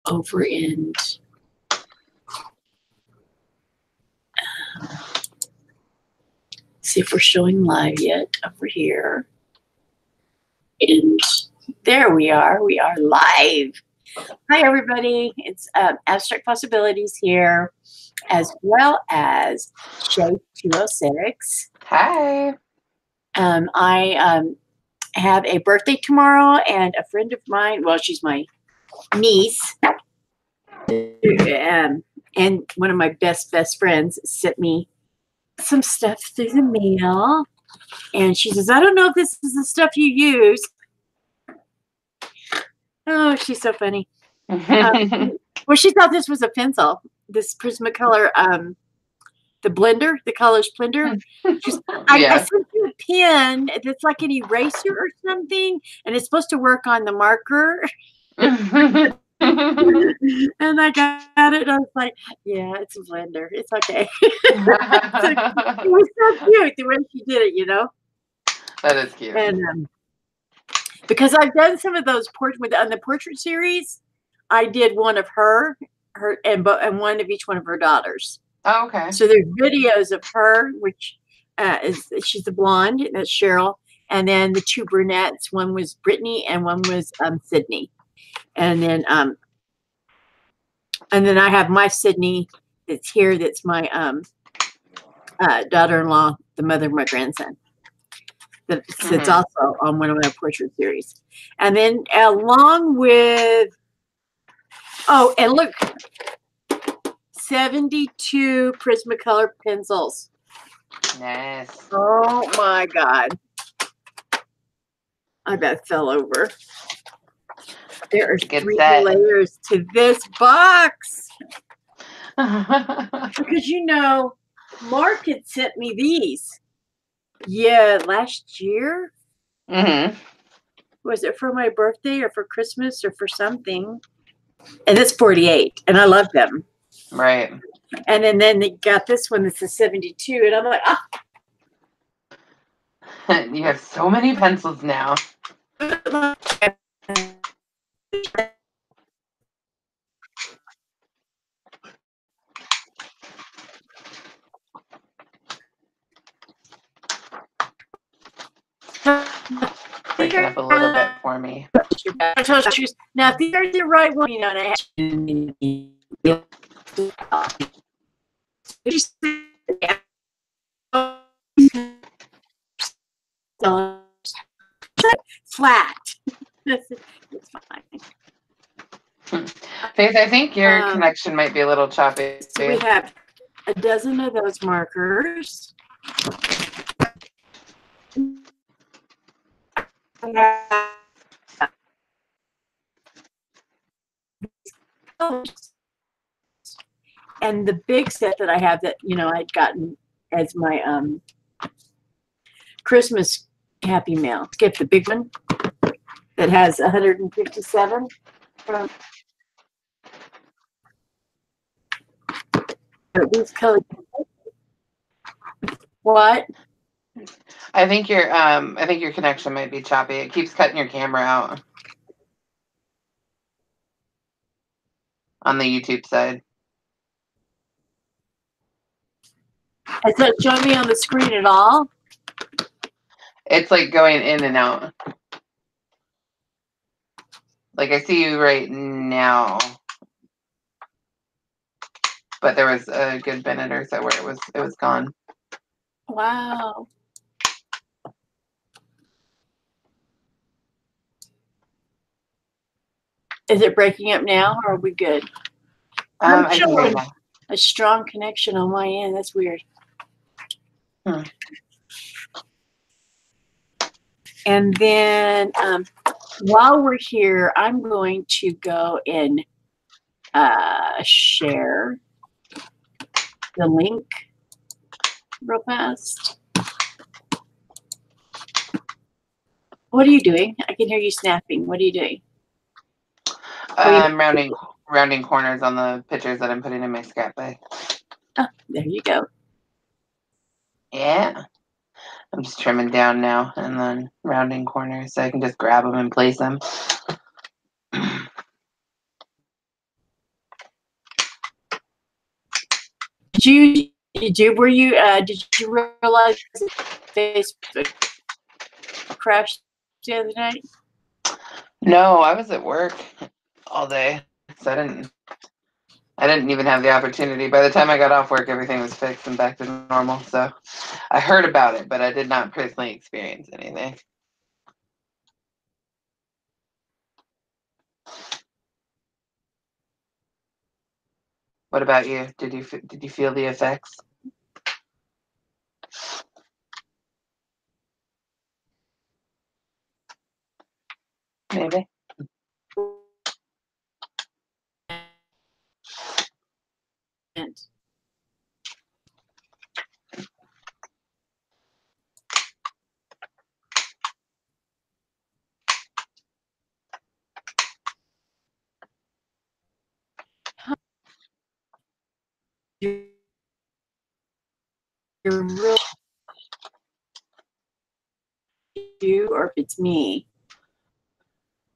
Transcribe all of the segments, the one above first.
over in see if we're showing live yet over here. And there we are. We are live. Hi, everybody. It's Abstract Possibilities here, as well as Show 206. Hi. I have a birthday tomorrow, and a friend of mine, well, she's my niece, and one of my best friends sent me some stuff through the mail. And she says, I don't know if this is the stuff you use. Oh, she's so funny. Well, she thought this was a pencil, this Prismacolor, the blender, the colors blender. I sent you a pen that's like an eraser or something, and it's supposed to work on the marker. And I got it, and I was like, yeah, it's a blender. It's okay. It was so cute the way she did it, you know? That is cute. And because I've done some of those on the portrait series, I did one of her and one of each one of her daughters. Oh, okay. So there's videos of her, which she's the blonde, that's Cheryl, and then the two brunettes. One was Brittany, and one was Sydney. And then I have my Sydney that's here. That's my daughter-in-law, the mother of my grandson. That's also on one of my portrait series. And then along with, and look, 72 Prismacolor pencils. Nice. Oh my God. I bet fell over. There are 3 layers to this box. Because, Mark had sent me these. Yeah, last year. Was it for my birthday or for Christmas or for something? And it's 48, and I love them. Right. And then they got this one that's a 72, and I'm like, You have so many pencils now. Breaking up a little bit for me. Now, if they're the right one, flat. It's fine. Faith, I think your connection might be a little choppy. So we have a dozen of those markers. And the big set that I have that, I'd gotten as my Christmas Happy Mail gift, the big one that has 157. These colors. What? I think your connection might be choppy. It keeps cutting your camera out on the YouTube side. Is that showing me on the screen at all? It's like going in and out. Like I see you right now, but there was a good minute or so where it was gone. Wow. Is it breaking up now, or are we good? I'm showing a strong connection on my end. That's weird. And then while we're here, I'm going to go and share the link real fast. What are you doing? I can hear you snapping. What are you doing? I'm rounding corners on the pictures that I'm putting in my scrap bag. Oh, there you go. Yeah. I'm just trimming down now and then rounding corners so I can just grab them and place them. Were you? Did you realize Facebook crashed the other night? No, I was at work all day, so I didn't even have the opportunity. By the time I got off work, everything was fixed and back to normal. So I heard about it, but I did not personally experience anything. What about you? Did you feel the effects? Maybe. You're really you, or if it's me.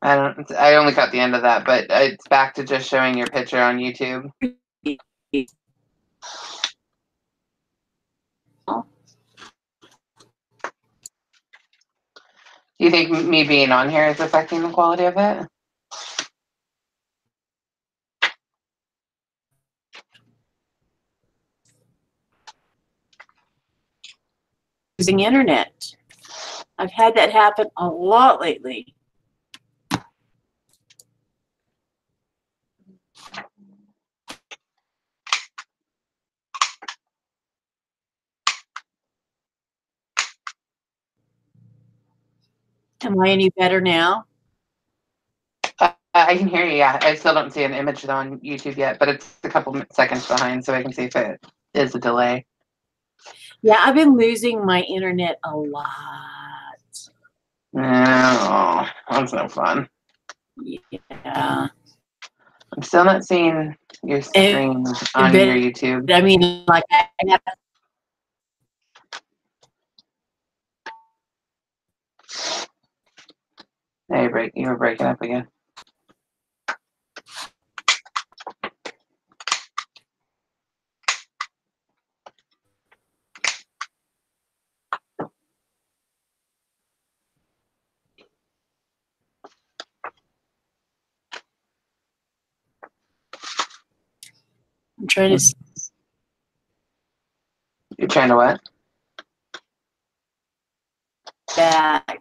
I only caught the end of that, but it's back to just showing your picture on YouTube. Do you think me being on here is affecting the quality of it? Using internet. I've had that happen a lot lately. Am I any better now? I can hear you, yeah. I still don't see an image on YouTube yet, but it's a couple seconds behind, so I can see if it is a delay. Yeah, I've been losing my internet a lot. No, that's no fun. Yeah. I'm still not seeing your screen on your YouTube. I mean, like, You were breaking up again. I'm trying to. You're trying to what? Back.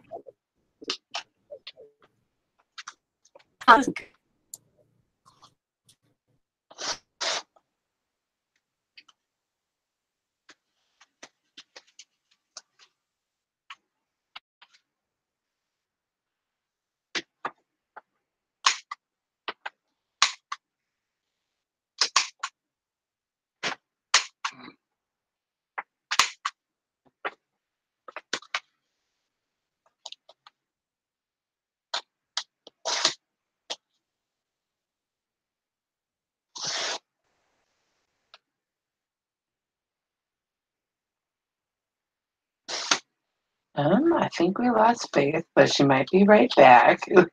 I think we lost Faith, but she might be right back. So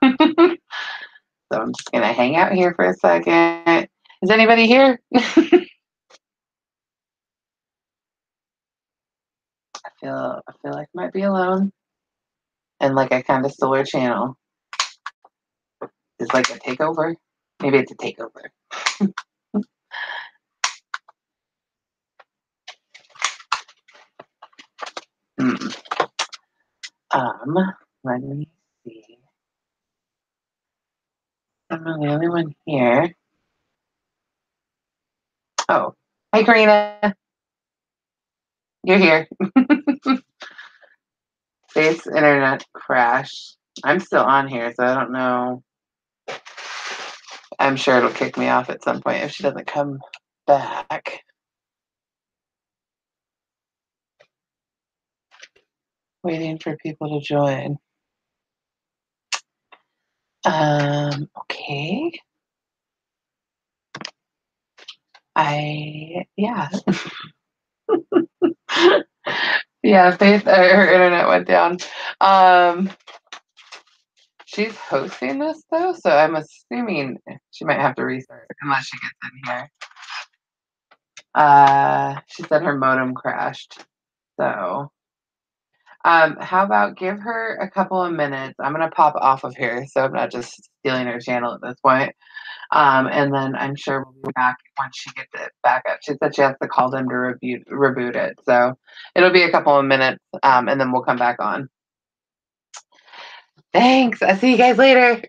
I'm just gonna hang out here for a second. Is anybody here? I feel like I might be alone. And like I kind of stole her channel. It's like a takeover. Maybe it's a takeover. Let me see. I'm the only one here. Oh, hi Karina. You're here. Faith's internet crash. I'm still on here, so I don't know. I'm sure it'll kick me off at some point if she doesn't come back. Waiting for people to join. Okay. Yeah. Yeah, Faith, her internet went down. She's hosting this though, so I'm assuming she might have to restart unless she gets in here. She said her modem crashed. So, how about give her a couple of minutes? I'm gonna pop off of here, so I'm not just stealing her channel at this point. And then I'm sure we'll be back once she gets it back up. She said she has to call them to reboot it, so it'll be a couple of minutes, and then we'll come back on. Thanks. I'll see you guys later.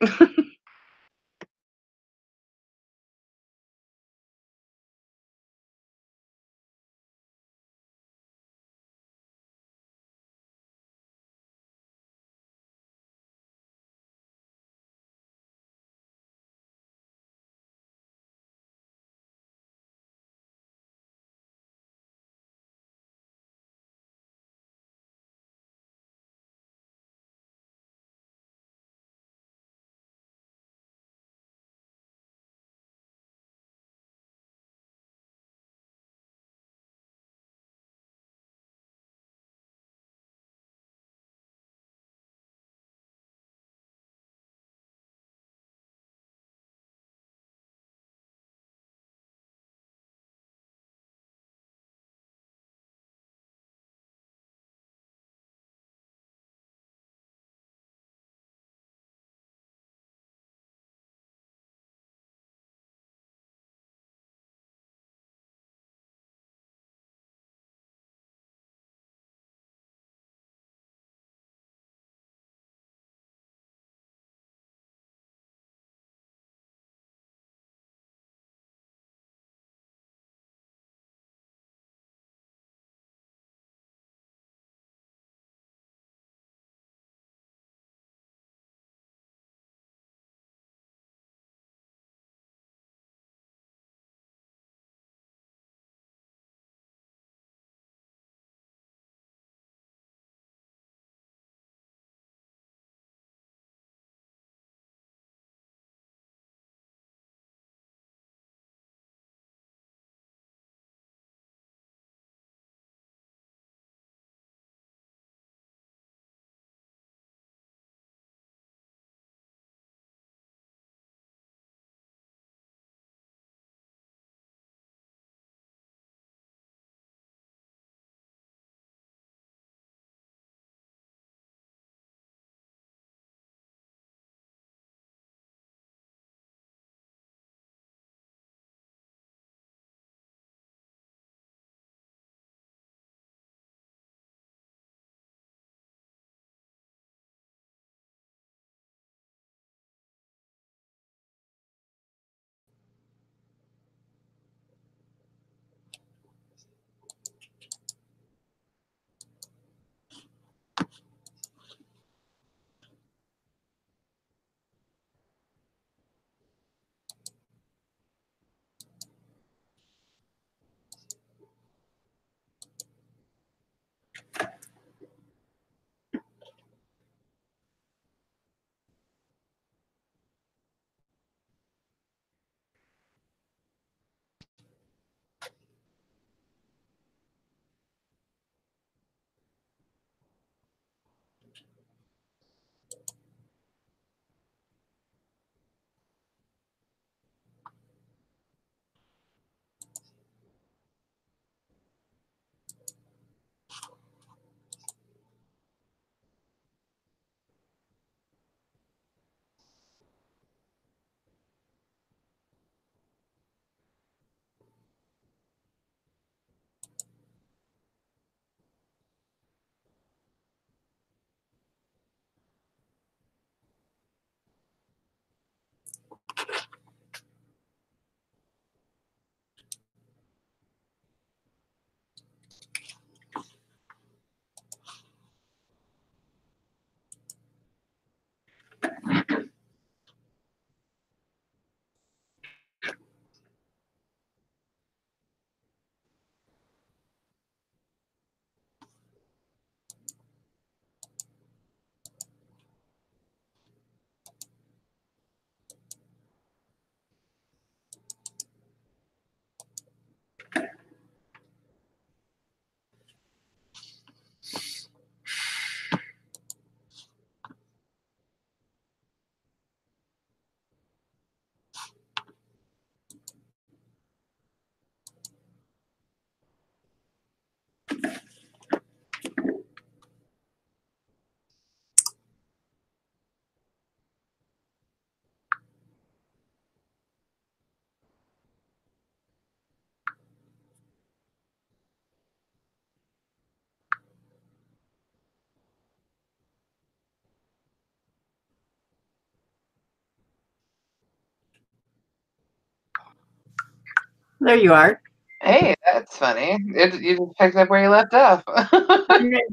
There you are. Hey, that's funny. You just picked up where you left off.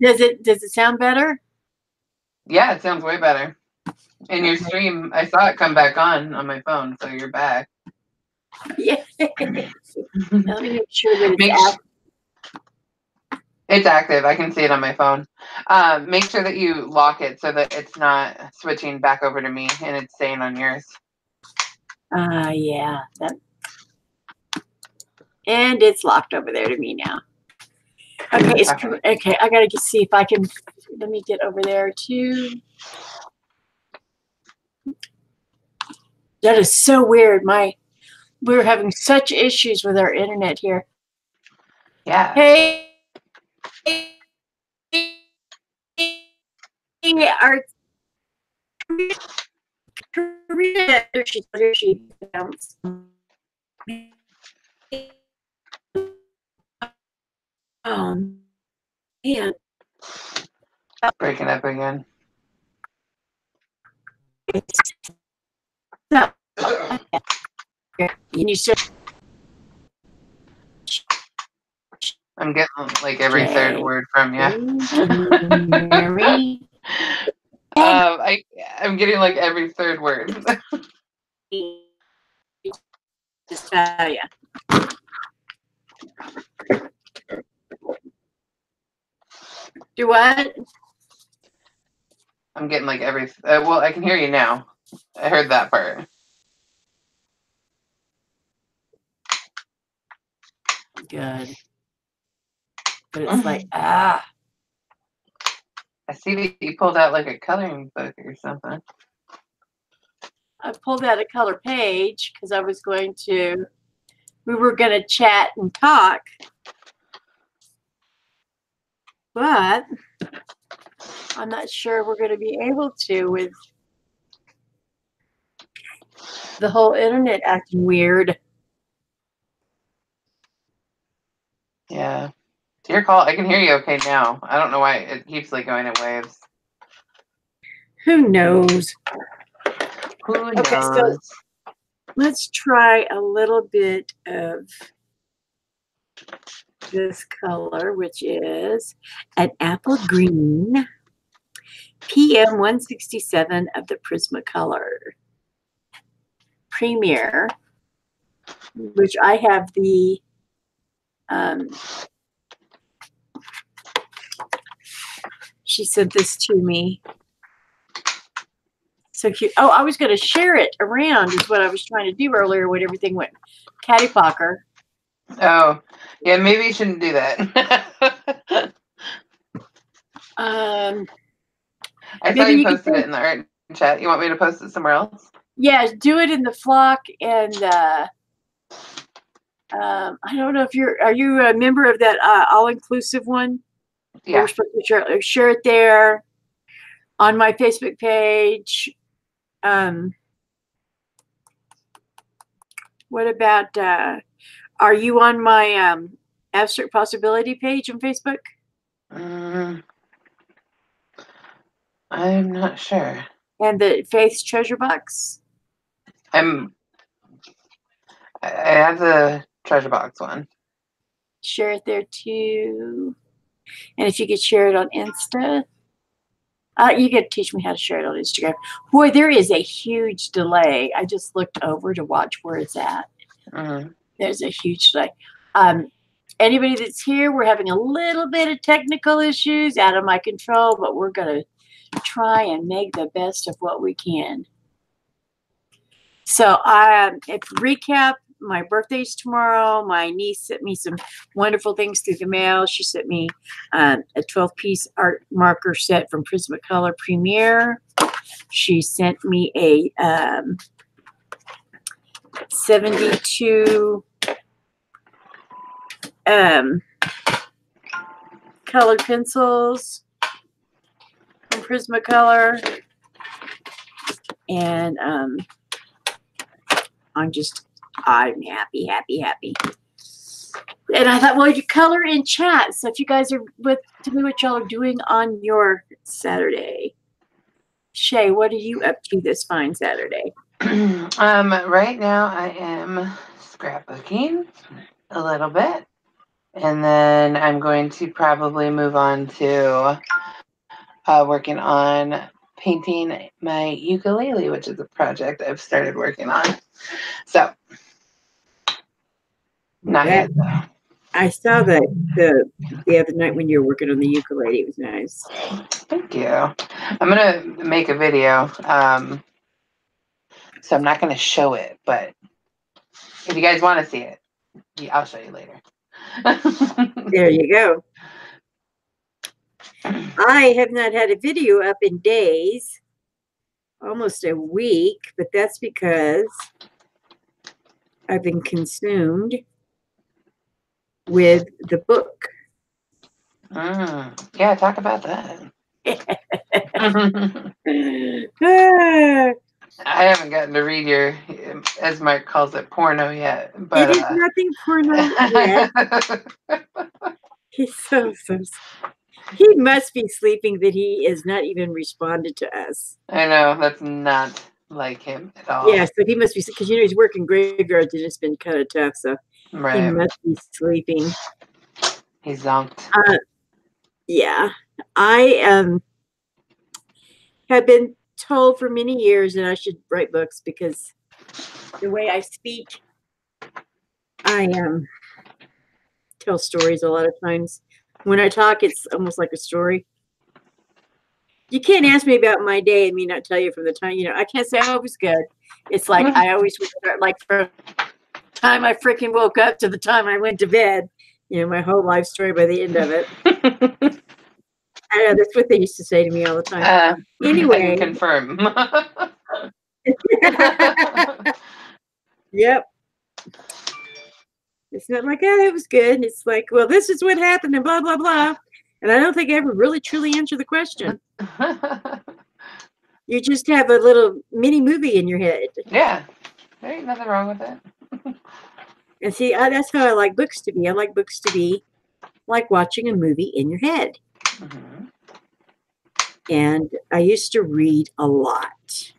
Does it sound better? Yeah, it sounds way better. In your stream, I saw it come back on my phone, so you're back. Yeah. Let me make sure that it's active. It's active. I can see it on my phone. Make sure that you lock it so that it's not switching back over to me and it's staying on yours. Yeah. And it's locked over there to me now. Okay, okay. I gotta see if I can. Let me get over there too. That is so weird. We're having such issues with our internet here. Yeah. Hey, our Korea, she bounced. Man. Breaking up again. No. I'm getting like every third word from you. I'm getting like every third word. Just tell you. Do what? I'm getting like every. Well, I can hear you now. I heard that part. Good. But it's like, I see that you pulled out like a coloring book or something. I pulled out a color page because I was we were going to chat and talk. But I'm not sure we're going to be able to with the whole internet acting weird. Yeah. It's your call. I can hear you okay now. I don't know why it keeps like going in waves. Who knows? Who knows? Okay, so let's try a little bit of this color, which is an apple green PM 167 of the Prismacolor Premier, which I have the she sent this to me. So cute. Oh, I was going to share it around is what I was trying to do earlier when everything went cattypocker. Oh, yeah, maybe you shouldn't do that. I saw you posted it in the art chat. You want me to post it somewhere else? Yeah, do it in the flock. And I don't know if are you a member of that all-inclusive one? Yeah. We're supposed to share it there on my Facebook page. What about, are you on my Abstract Possibility page on Facebook? I'm not sure. And the Faith's Treasure Box? I have the treasure box one. Share it there too. And if you could share it on Insta, you could teach me how to share it on Instagram. Boy, there is a huge delay. I just looked over to watch where it's at. There's a huge delay. Anybody that's here, we're having a little bit of technical issues out of my control, but we're going to try and make the best of what we can. So if recap, my birthday's tomorrow. My niece sent me some wonderful things through the mail. She sent me a 12-piece art marker set from Prismacolor Premier. She sent me a 72 colored pencils from Prismacolor. And I'm happy. And I thought, well, you color in chat. So if you guys are tell me what y'all are doing on your Saturday. Shay, what are you up to this fine Saturday? Right now I am scrapbooking a little bit, and then I'm going to probably move on to working on painting my ukulele, which is a project I've started working on. So, not yet though. I saw that the other night when you were working on the ukulele. It was nice. Thank you. I'm gonna make a video. So I'm not gonna show it, but if you guys want to see it, I'll show you later. There you go. I have not had a video up in days, almost a week, but that's because I've been consumed with the book. Yeah, talk about that. I haven't gotten to read your, as Mike calls it, porno yet. But it is nothing porno yet. He's so. He must be sleeping that he has not even responded to us. I know, that's not like him at all. Yeah, so he must be, because he's working graveyards and it's been kind of tough, so right. He must be sleeping. He's zonked. Yeah, I have been told for many years that I should write books because the way I speak, I tell stories a lot of times. When I talk, it's almost like a story. You can't ask me about my day and me not tell you from the time, I can't say, oh, it was good. It's like I always would start, like, from the time I freaking woke up to the time I went to bed, my whole life story by the end of it. I know, that's what they used to say to me all the time. Anyway. I can confirm. Yep. It's not like, oh, that was good. It's like, well, this is what happened and blah, blah, blah. And I don't think I ever really truly answered the question. You just have a little mini movie in your head. Yeah. There ain't nothing wrong with it. And see, that's how I like books to be. I like books to be like watching a movie in your head. Mm-hmm. And I used to read a lot.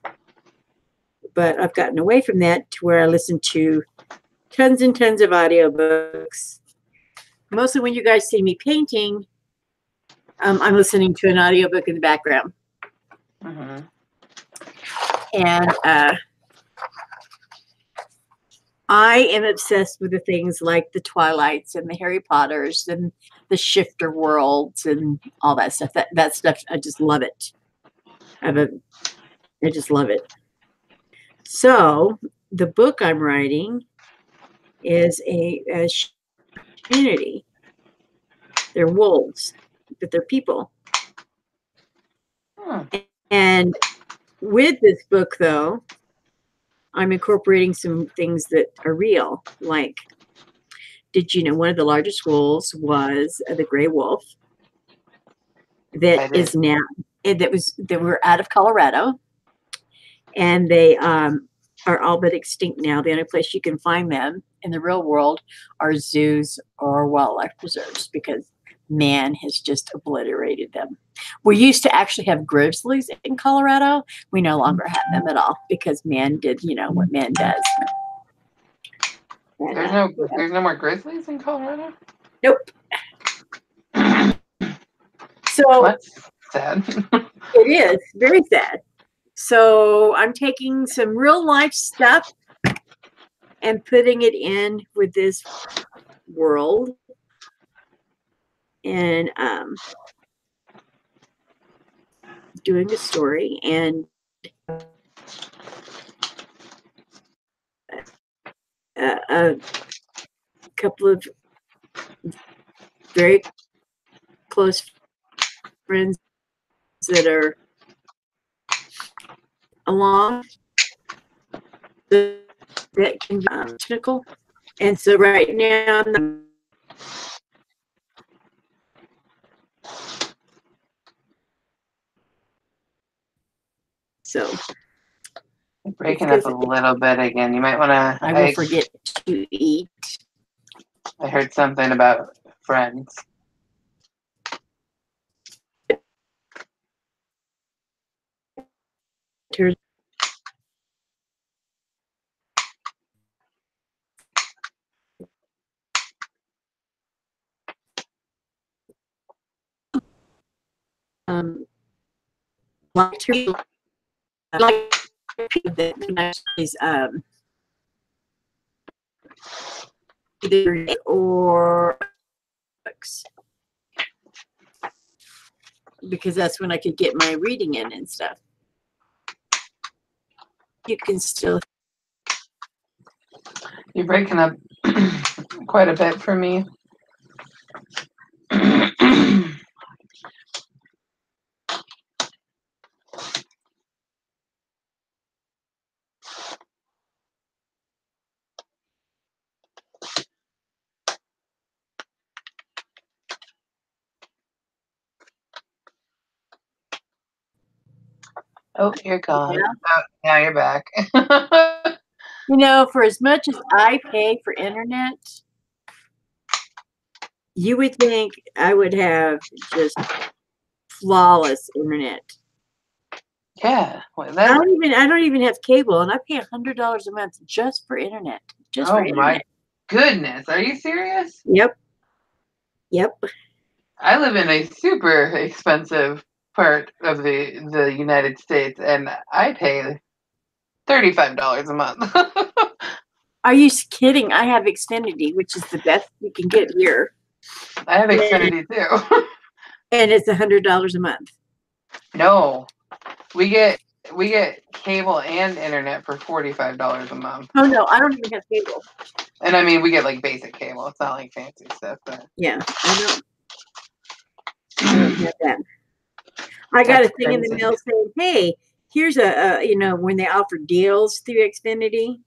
But I've gotten away from that to where I listen to tons and tons of audiobooks. Mostly when you guys see me painting, I'm listening to an audiobook in the background. Mm-hmm. And I am obsessed with the things like the Twilights and the Harry Potters and the Shifter Worlds and all that stuff. That stuff, I just love it. I just love it. So the book I'm writing is a community. They're wolves, but they're people. And with this book, though, I'm incorporating some things that are real. Like, did you know one of the largest wolves was the gray wolf? That is now that were out of Colorado, and they are all but extinct now. The only place you can find them in the real world are zoos or wildlife preserves because man has just obliterated them. We used to actually have grizzlies in Colorado. We no longer have them at all because man did, what man does. And, there's no more grizzlies in Colorado? Nope. So that's sad. It is very sad. So I'm taking some real life stuff and putting it in with this world. And doing a story and a couple of very close friends that are along that can be technical. And so right now so you're breaking up a little bit again. You might want to. I will forget to eat. I heard something about friends. like to like that is either or because that's when I could get my reading in and stuff. You can still. You're breaking up quite a bit for me. Oh, you're gone. Yeah. Oh, now you're back. You know, for as much as I pay for internet, you would think I would have just flawless internet. Yeah. Well, I don't even have cable, and I pay $100 a month just for internet. Just for internet. My goodness. Are you serious? Yep. I live in a super expensive part of the United States, and I pay $35 a month. Are you kidding? I have Xfinity, which is the best you can get here. I have Xfinity too. And it's $100 a month. No. We get cable and internet for $45 a month. Oh no, I don't even have cable. And I mean, we get like basic cable. It's not like fancy stuff. But yeah, I don't have that. I got a thing in the mail saying, "Hey, here's when they offer deals through Xfinity.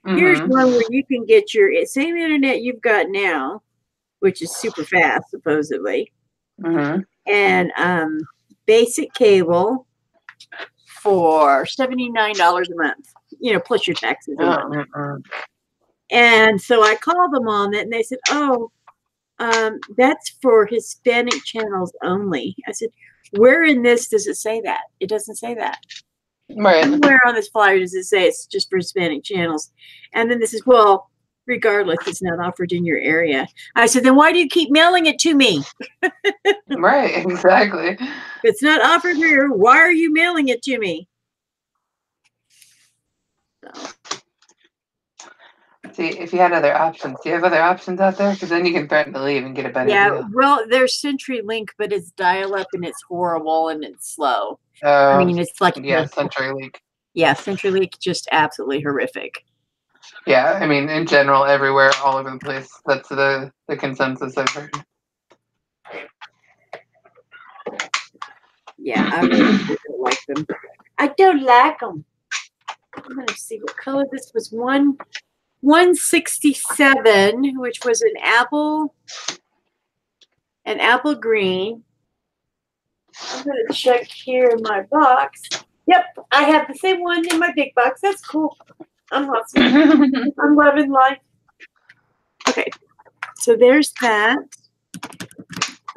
Here's one where you can get your same internet you've got now, which is super fast, supposedly, and basic cable for $79 a month. Plus your taxes and whatnot." And so I called them on that, and they said, "Oh, that's for Hispanic channels only." I said, "Where in this does it say that? It doesn't say that. Right. Where on this flyer does it say it's just for Hispanic channels?" And then this is, "Well, regardless, it's not offered in your area." I said, "Then why do you keep mailing it to me?" Right, exactly. If it's not offered here, why are you mailing it to me? So. See, if you had other options, do you have other options out there? Because then you can threaten to leave and get a better deal. Well, there's CenturyLink, but it's dial-up and it's horrible and it's slow. I mean, it's like CenturyLink. Yeah, CenturyLink, just absolutely horrific. Yeah, I mean, in general, everywhere, all over the place. That's the consensus I've heard. Yeah, I really don't like them. I don't like them. I'm going to see what color this was. 167, which was an apple green. I'm going to check here in my box. Yep, I have the same one in my big box. That's cool. I'm awesome. I'm loving life. Okay, so there's that.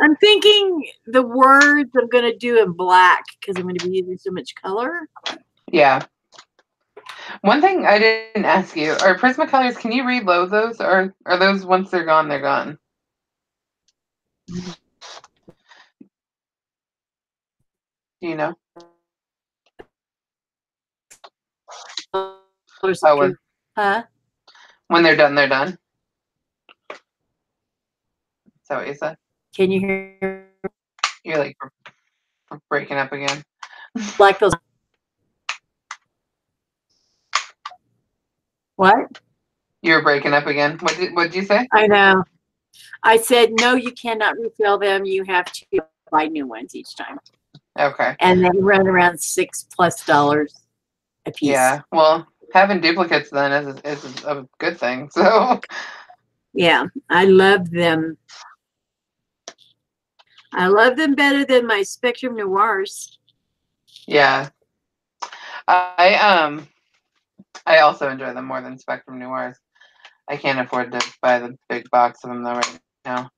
I'm thinking the words I'm going to do in black because I'm going to be using so much color. Yeah. One thing I didn't ask you, are Prismacolors, can you reload those, or are those, once they're gone, they're gone? Do you know? When they're done, they're done? Is that what you said? Can you hear? You're like breaking up again. Like those. What? You're breaking up again. What did you say? I know. I said, no, you cannot refill them. You have to buy new ones each time. Okay. And they run around $6+ a piece. Yeah. Well, having duplicates then is a good thing. So. Yeah, I love them. I love them better than my Spectrum Noirs. Yeah. I also enjoy them more than Spectrum Noirs. I can't afford to buy the big box of them though right now.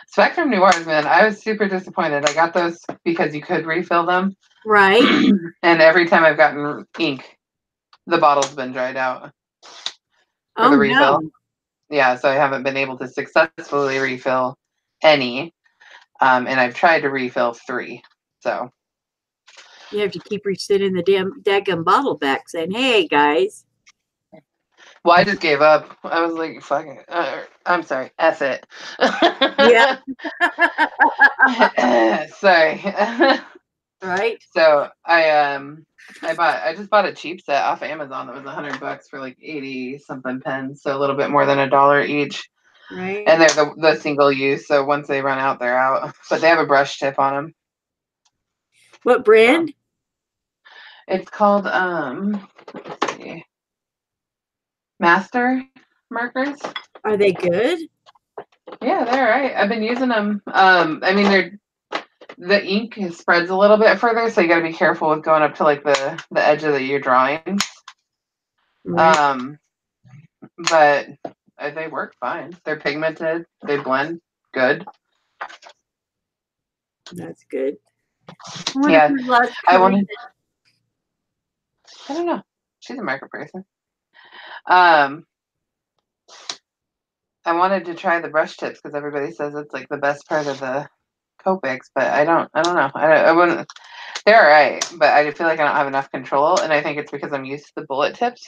Spectrum Noirs, man, I was super disappointed. I got those because you could refill them. Right. And every time I've gotten ink, the bottle's been dried out for the refill. No. Yeah, so I haven't been able to successfully refill any. And I've tried to refill 3. So you have to keep resending the damn daggum bottle back saying, hey, guys. well, I just gave up. I was like, fuck it. I'm sorry. F it. Yeah. Sorry. Right. So I just bought a cheap set off Amazon that was $100 for like 80 something pens, so a little bit more than $1 each. Right. And they're the single use, so once they run out, they're out. But they have a brush tip on them. What brand? It's called let's see, Master markers. Are they good? Yeah, they're all right. I've been using them. I mean, the ink spreads a little bit further, so you got to be careful with going up to like the edge of your drawing. Right. But they work fine. They're pigmented. They blend good. That's good. I wonder Yeah, if there's lots I Korean. wanted. I don't know. She's a micro person. I wanted to try the brush tips because everybody says it's like the best part of the Copics, but I don't know. I wouldn't. They're all right, but I feel like I don't have enough control, and I think it's because I'm used to the bullet tips.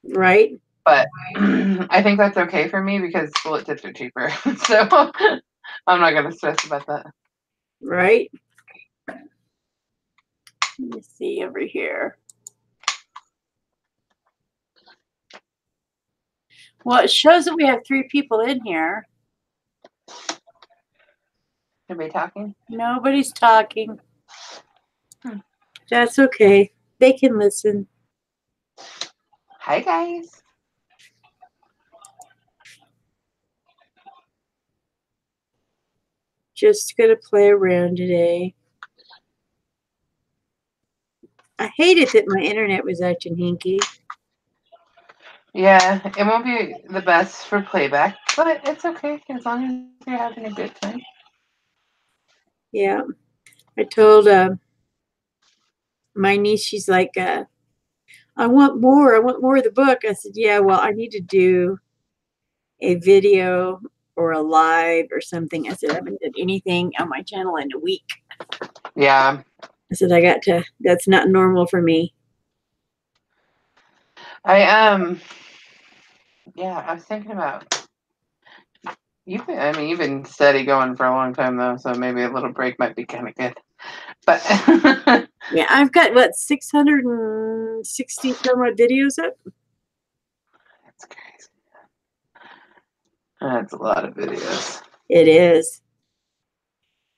Right. But I think that's okay for me because bullet tips are cheaper, so I'm not gonna stress about that. Right. Let me see over here. Well, it shows that we have 3 people in here. Anybody talking? Nobody's talking. That's okay. They can listen. Hi, guys. Just gonna play around today. I hated that my internet was acting hinky. Yeah, it won't be the best for playback, but it's okay as long as you're having a good time. Yeah. I told my niece, she's like, I want more. I want more of the book. I said, yeah, well, I need to do a video or a live or something. I said, I haven't done anything on my channel in a week. Yeah. I said, that's not normal for me. I was thinking about you've been steady going for a long time though, so maybe a little break might be kind of good. But yeah, I've got what 660 some odd videos up. That's crazy. That's a lot of videos. It is.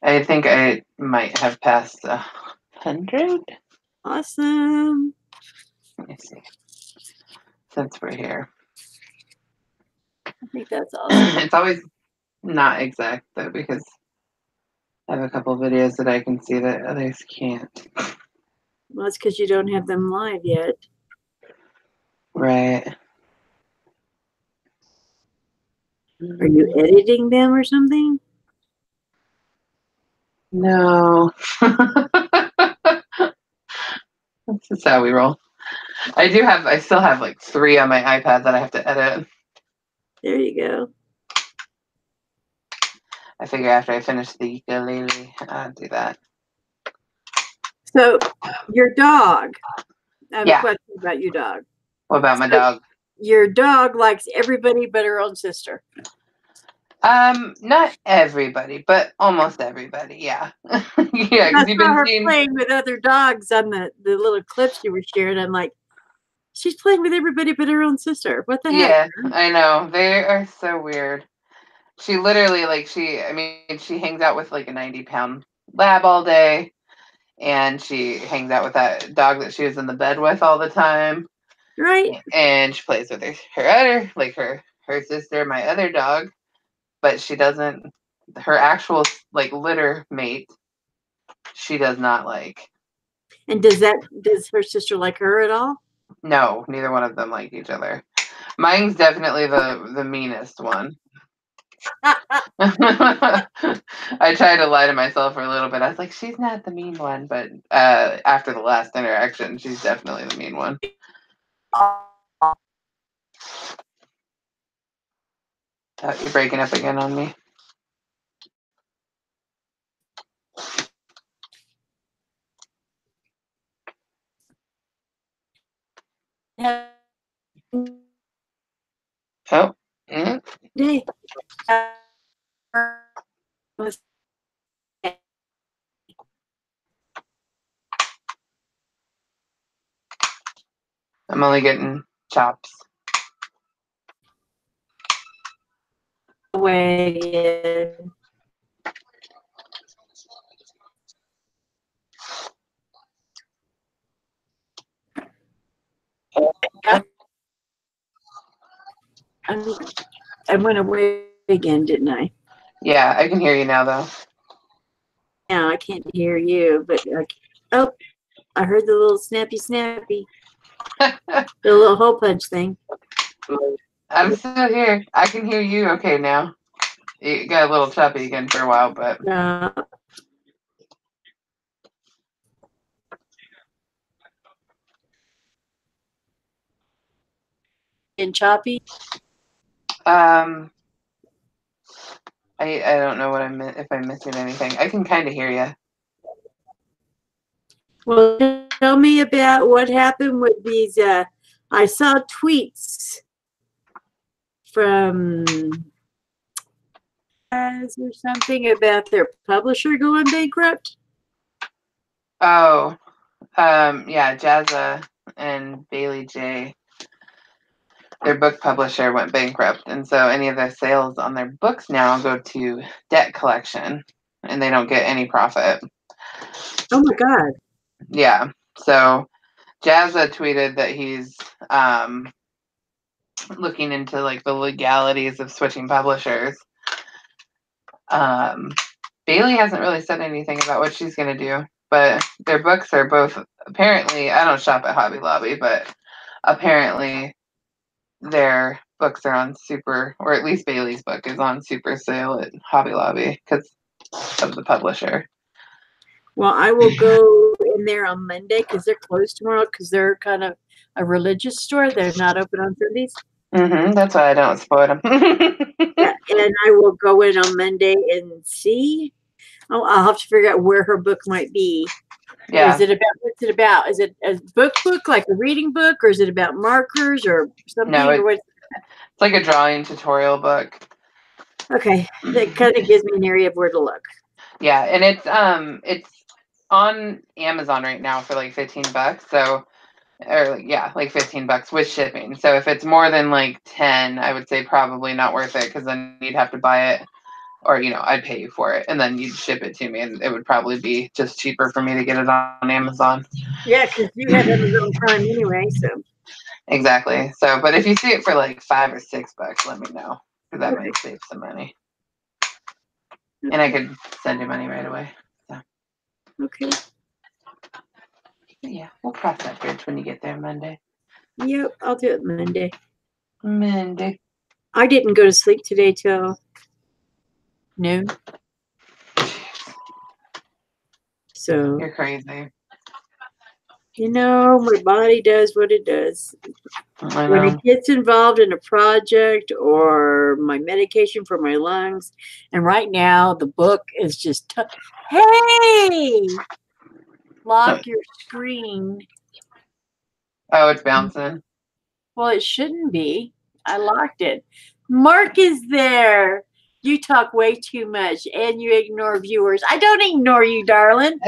I think I might have passed 100. Awesome. Let me see. Since we're here, I think that's awesome. it's always not exact though because I have a couple videos that I can see that others can't. Well, it's because you don't have them live yet. Right. Are you editing them or something? No. That's just how we roll. I still have like 3 on my iPad that I have to edit. There you go. I figure after I finish the ukulele, I'll do that. So, your dog. I have a Yeah. question about your dog. What about my dog? Your dog likes everybody but her own sister. Not everybody, but almost everybody. Yeah. Yeah, I because you've saw been her seeing. playing with other dogs on the little clips you were sharing. I'm like, she's playing with everybody but her own sister. What the heck? Yeah, I know. They are so weird. She literally, like, she hangs out with like a 90-pound lab all day, and she hangs out with that dog that she was in the bed with all the time. Right. And she plays with her other, like her sister, my other dog, but she doesn't, her actual like litter mate, she does not like. And does her sister like her at all? No, neither one of them like each other. Mine's definitely the meanest one. I tried to lie to myself for a little bit. I was like, she's not the mean one, but after the last interaction, she's definitely the mean one. Oh, you're breaking up again on me. Day. I'm only getting chops. Wagon. I went away again, didn't I? Yeah, I can hear you now, though. Now I can't hear you, but oh, I heard the little snappy. The little hole punch thing. I'm still here. I can hear you okay now. It got a little choppy again for a while, but and choppy. I don't know what if I'm missing anything. I can kind of hear you. Well, tell me about what happened with these. I saw tweets from or something about their publisher going bankrupt. Oh, yeah, Jazza and Bailey J. Their book publisher went bankrupt, and so any of their sales on their books now go to debt collection, and they don't get any profit. Oh my God! Yeah, so Jazza tweeted that he's looking into like the legalities of switching publishers. Bailey hasn't really said anything about what she's going to do, but their books are both apparently. I don't shop at Hobby Lobby, but apparently their books are on super, or at least Bailey's book is on super sale at Hobby Lobby because of the publisher. Well, I will go in there on Monday because they're closed tomorrow because they're kind of a religious store. They're not open on Sundays. That's why I don't support them. Yeah, and I will go in on Monday and see. Oh, I'll have to figure out where her book might be. Yeah. Is it about? What's it about? Is it a book like a reading book, or is it about markers or something? No, or it's like a drawing tutorial book. Okay, that kind of gives me an area of where to look. Yeah, and it's on Amazon right now for like $15. So, or yeah, like $15 with shipping. So if it's more than like 10, I would say probably not worth it because then you'd have to buy it, or I'd pay you for it, and then you'd ship it to me, and it would probably be just cheaper for me to get it on Amazon. Yeah, because you have Amazon Prime anyway, so. Exactly. So, but if you see it for like $5 or $6, let me know because that might save some money, and I could send you money right away. So. Okay. Yeah, we'll cross that bridge when you get there Monday. Yep, I'll do it Monday. Monday. I didn't go to sleep today till noon. So you're crazy. My body does what it does. When it gets involved in a project or my medication for my lungs, and right now the book is just, hey, lock your screen. Oh, it's bouncing. Well, it shouldn't be. I locked it. Mark is there. You talk way too much and you ignore viewers. I don't ignore you, darling.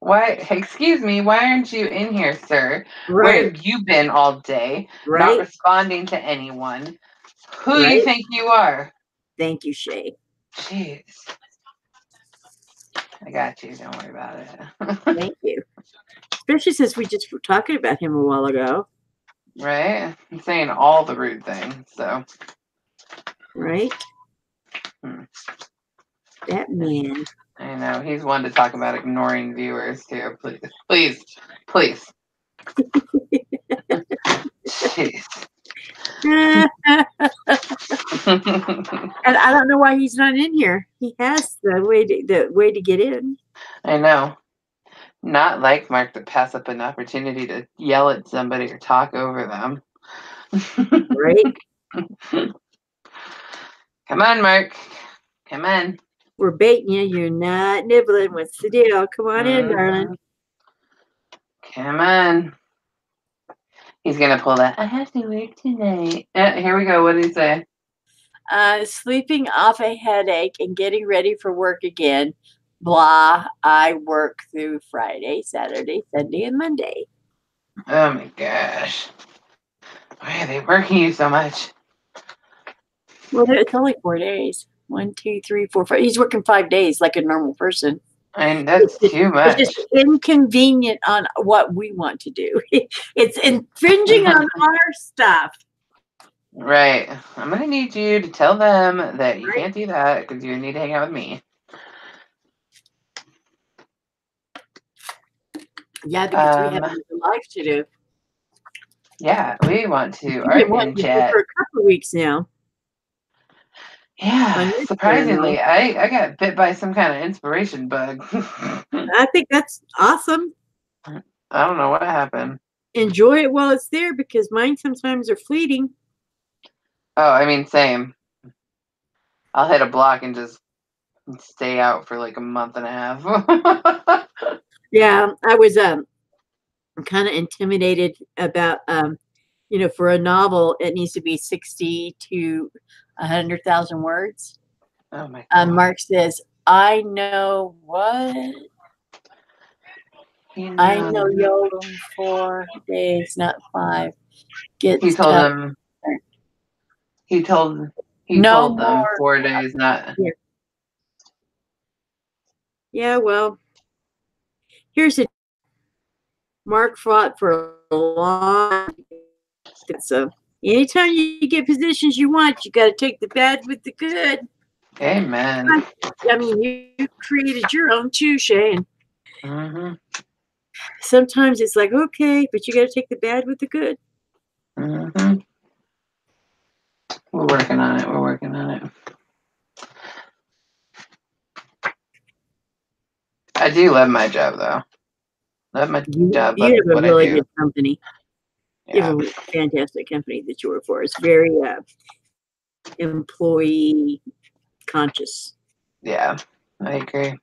Why? Excuse me. Why aren't you in here, sir? Right. Where have you been all day? Right. Not responding to anyone. Who do you think you are? Thank you, Shay. Jeez. I got you. Don't worry about it. Thank you. Especially since we just were talking about him a while ago. Right? I'm saying all the rude things, so. Right? That man. I know. He's one to talk about ignoring viewers, too. Please. Jeez. And I don't know why he's not in here. He has the way to get in. I know. Not like Mark to pass up an opportunity to yell at somebody or talk over them. Right? Come on, Mark. Come on. We're baiting you. You're not nibbling. What's the deal? Come on in, darling. Come on. He's gonna pull that. I have to work tonight. Here we go. What did he say? Sleeping off a headache and getting ready for work again. Blah. I work through Friday, Saturday, Sunday, and Monday. Oh my gosh. Why are they working you so much? Well, it's only 4 days. 1, 2, 3, 4, 5. He's working 5 days like a normal person. I mean, that's too much. It's just inconvenient on what we want to do. It's infringing on our stuff. Right. I'm going to need you to tell them that you can't do that because you need to hang out with me. Yeah, because we have a life to do. Yeah, we want to We've been wanting to do for a couple of weeks now. Yeah, surprisingly, I got bit by some kind of inspiration bug. I think that's awesome. I don't know what happened. Enjoy it while it's there because mine sometimes are fleeting. Oh, I mean, same. I'll hit a block and just stay out for like a month and a half. Yeah, I was kind of intimidated about for a novel it needs to be 60 to 100,000 words. Oh my God. Mark says, I know what? I know Yolam 4 days, not 5. He told them. He told them 4 days, not. Yeah, well, here's it. Mark fought for a long time. So anytime you get positions you want, you got to take the bad with the good. Amen. I mean, you created your own too, Shane. Mm-hmm. Sometimes it's like, okay, but you got to take the bad with the good. Mm-hmm. We're working on it. We're working on it. I do love my job, though. Love my job. You have a really good company. Yeah. You have a fantastic company that you work for. It's very employee conscious. Yeah, I agree.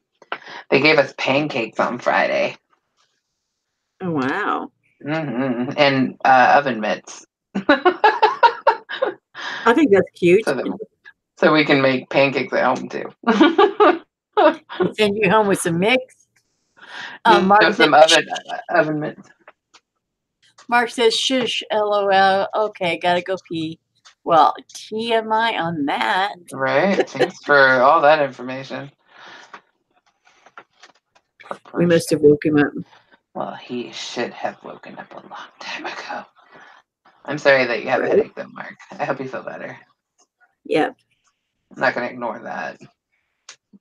They gave us pancakes on Friday. Oh, wow. Mm-hmm. And oven mitts. I think that's cute. So we can make pancakes at home, too. Send you home with some mix. Mark some oven mitts. Mark says, shush, LOL. Okay, gotta go pee. Well, TMI on that. Right. Thanks for all that information. We must have woke him up. Well, he should have woken up a long time ago. I'm sorry that you have a headache, though, Mark. I hope you feel better. Yeah. I'm not going to ignore that,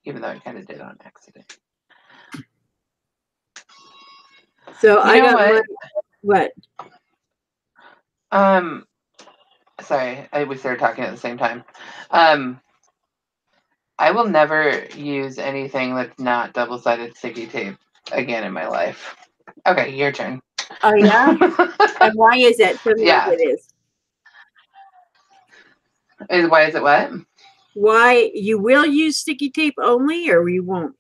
even though I kind of did on accident. So I got what? Sorry, we started talking at the same time. I will never use anything that's not double-sided sticky tape again in my life. Okay, your turn. Oh, yeah? And why is that? Tell me what it is. Why is it what? Why you will use sticky tape only, or you won't?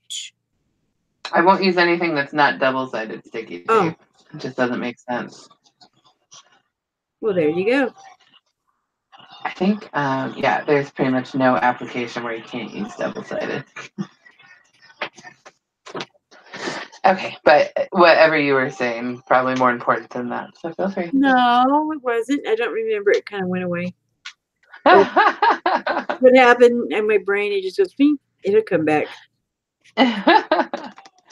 I won't use anything that's not double-sided sticky tape. Oh. It just doesn't make sense. Well, there you go. I think, yeah, there's pretty much no application where you can't use double-sided. Okay, but whatever you were saying, probably more important than that, so feel free. No, it wasn't. I don't remember. It kind of went away. What happened in my brain? It just goes, beep. It'll come back.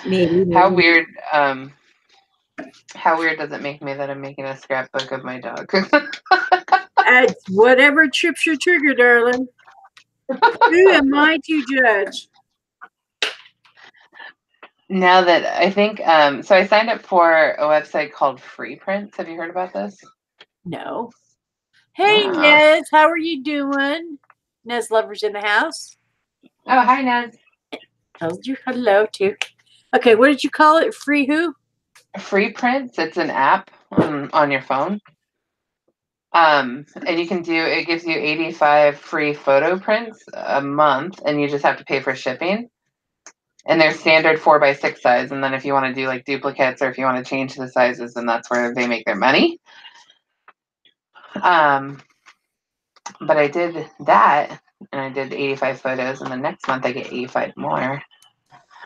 Maybe. How weird does it make me that I'm making a scrapbook of my dog? It's whatever trips your trigger, darling. Who am I to judge? Now that I think, so I signed up for a website called Free Prints. Have you heard about this? No. Hey, Nez, how are you doing? Nez Lover's in the house. Oh, hi, Nez. Told you hello, too. Okay, what did you call it? Free who? Free Prints. It's an app on your phone. And you can it gives you 85 free photo prints a month, and you just have to pay for shipping. And they're standard 4x6 size. And then if you want to do like duplicates or if you want to change the sizes, then that's where they make their money. But I did that, and I did 85 photos, and the next month I get 85 more.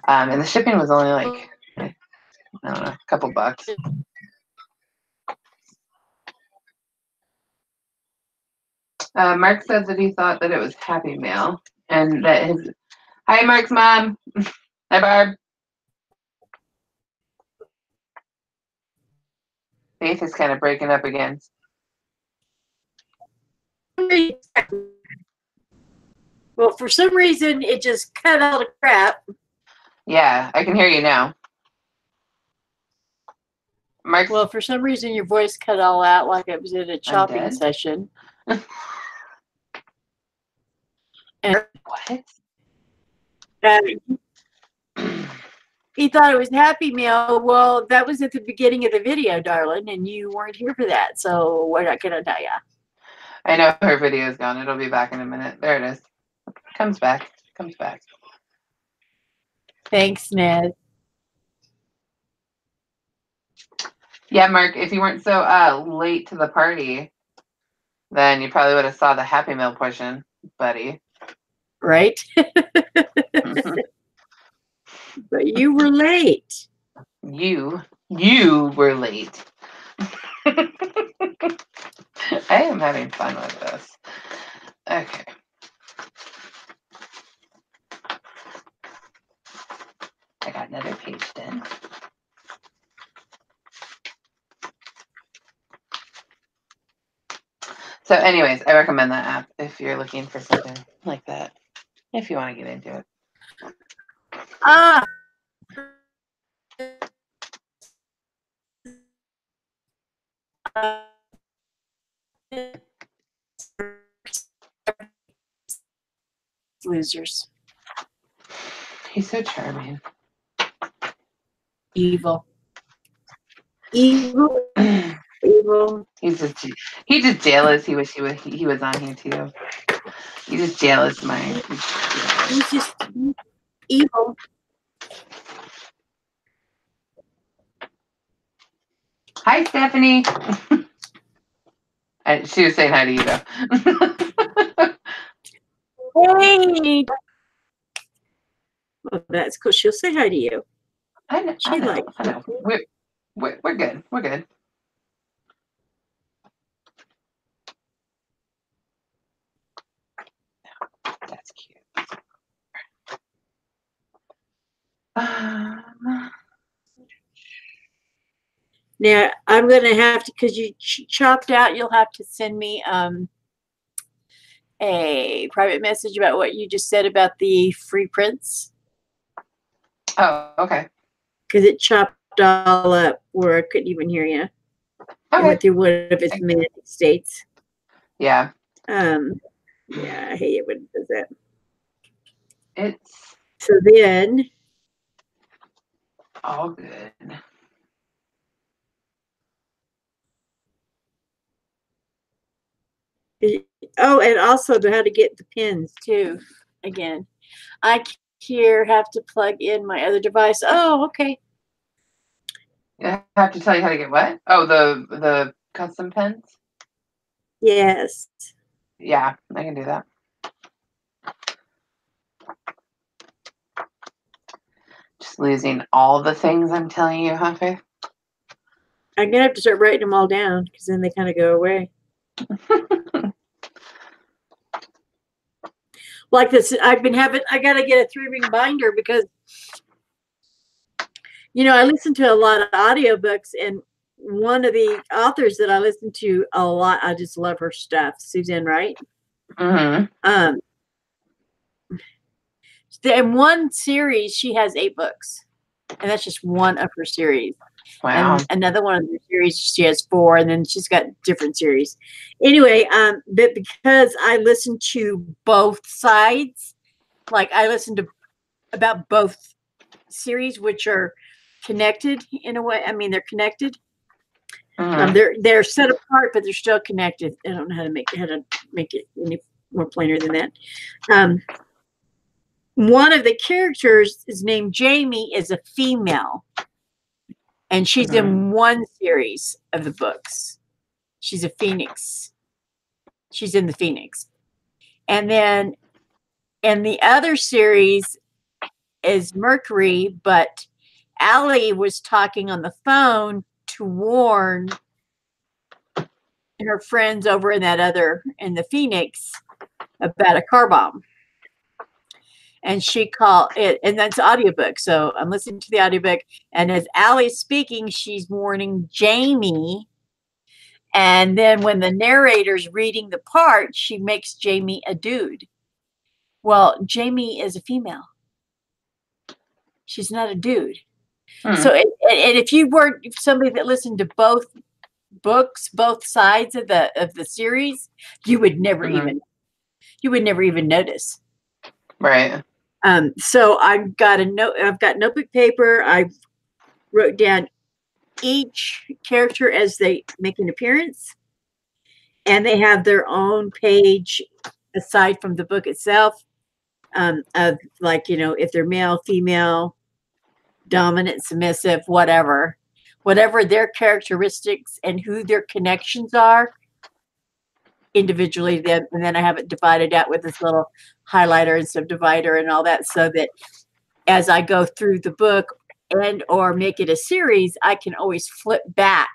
And the shipping was only like, I don't know, a couple bucks. Mark says that he thought that it was Happy Mail, and that his, hi Mark's mom, hi Barb. Faith is kind of breaking up again. Well, for some reason, it just cut all the crap. Yeah, I can hear you now. Mark. Well, for some reason, your voice cut all out like it was in a chopping session. And what? He thought it was Happy Meal. Well, that was at the beginning of the video, darling, and you weren't here for that. So what can I tell you? I know her video is gone. It'll be back in a minute. There it is. Comes back. Comes back. Thanks, Ned. Yeah, Mark, if you weren't so late to the party, then you probably would have saw the Happy Meal portion, buddy. Right? But you were late. You were late. I am having fun with this. Okay. I got another page done. So anyways, I recommend that app if you're looking for something like that. If you want to get into it. Losers. He's so charming. Evil. Evil. Evil. He's just jealous. He wish he was on here too. He's just jealous, Mike. He's just evil. Hi, Stephanie. She was saying hi to you though. Hey. Well, that's cool. She'll say hi to you. I know. I know. We're good. We're good. That's cute. Now I'm gonna have to, because you chopped out. You'll have to send me a private message about what you just said about the free prints. Oh, okay. Because it chopped all up where I couldn't even hear you. Okay. It went through one of its United States. Yeah. Yeah, I hate it when it does that. It's so then all good. Oh, and also how to get the pins too. Again, I here have to plug in my other device. Oh, okay. I have to tell you how to get what? Oh, the custom pins? Yes. Yeah, I can do that. Just losing all the things I'm telling you, huh, Faith? I'm gonna have to start writing them all down because then they kind of go away. Like this, I gotta get a 3-ring binder because, I listen to a lot of audiobooks, and one of the authors that I listen to a lot, I just love her stuff, Suzanne Wright. Mm-hmm. In one series, she has 8 books, and that's just one of her series. Wow. And another one of the series, she has 4, and then she's got different series. Anyway, but because I listen to both sides, like I listen to about both series, which are connected in a way. I mean, they're connected. Mm-hmm. They're set apart, but they're still connected. I don't know how to make it any more plainer than that. One of the characters is named Jamie, is a female. And she's in one series of the books. She's a phoenix. She's in the Phoenix. And then in the other series is Mercury, but Allie was talking on the phone to warn her friends over in the Phoenix about a car bomb. And she called it, and that's audiobook. So I'm listening to the audiobook, and as Allie's speaking, she's warning Jamie. And then when the narrator's reading the part, she makes Jamie a dude. Well, Jamie is a female. She's not a dude. So, and if you were somebody that listened to both books, both sides of the series, you would never even notice. Right. So I've got notebook paper. I wrote down each character as they make an appearance, and they have their own page aside from the book itself, of like, if they're male, female, dominant, submissive, whatever their characteristics and who their connections are individually. And then I have it divided out with this little highlighter and subdivider and all that, so that as I go through the book and or make it a series, I can always flip back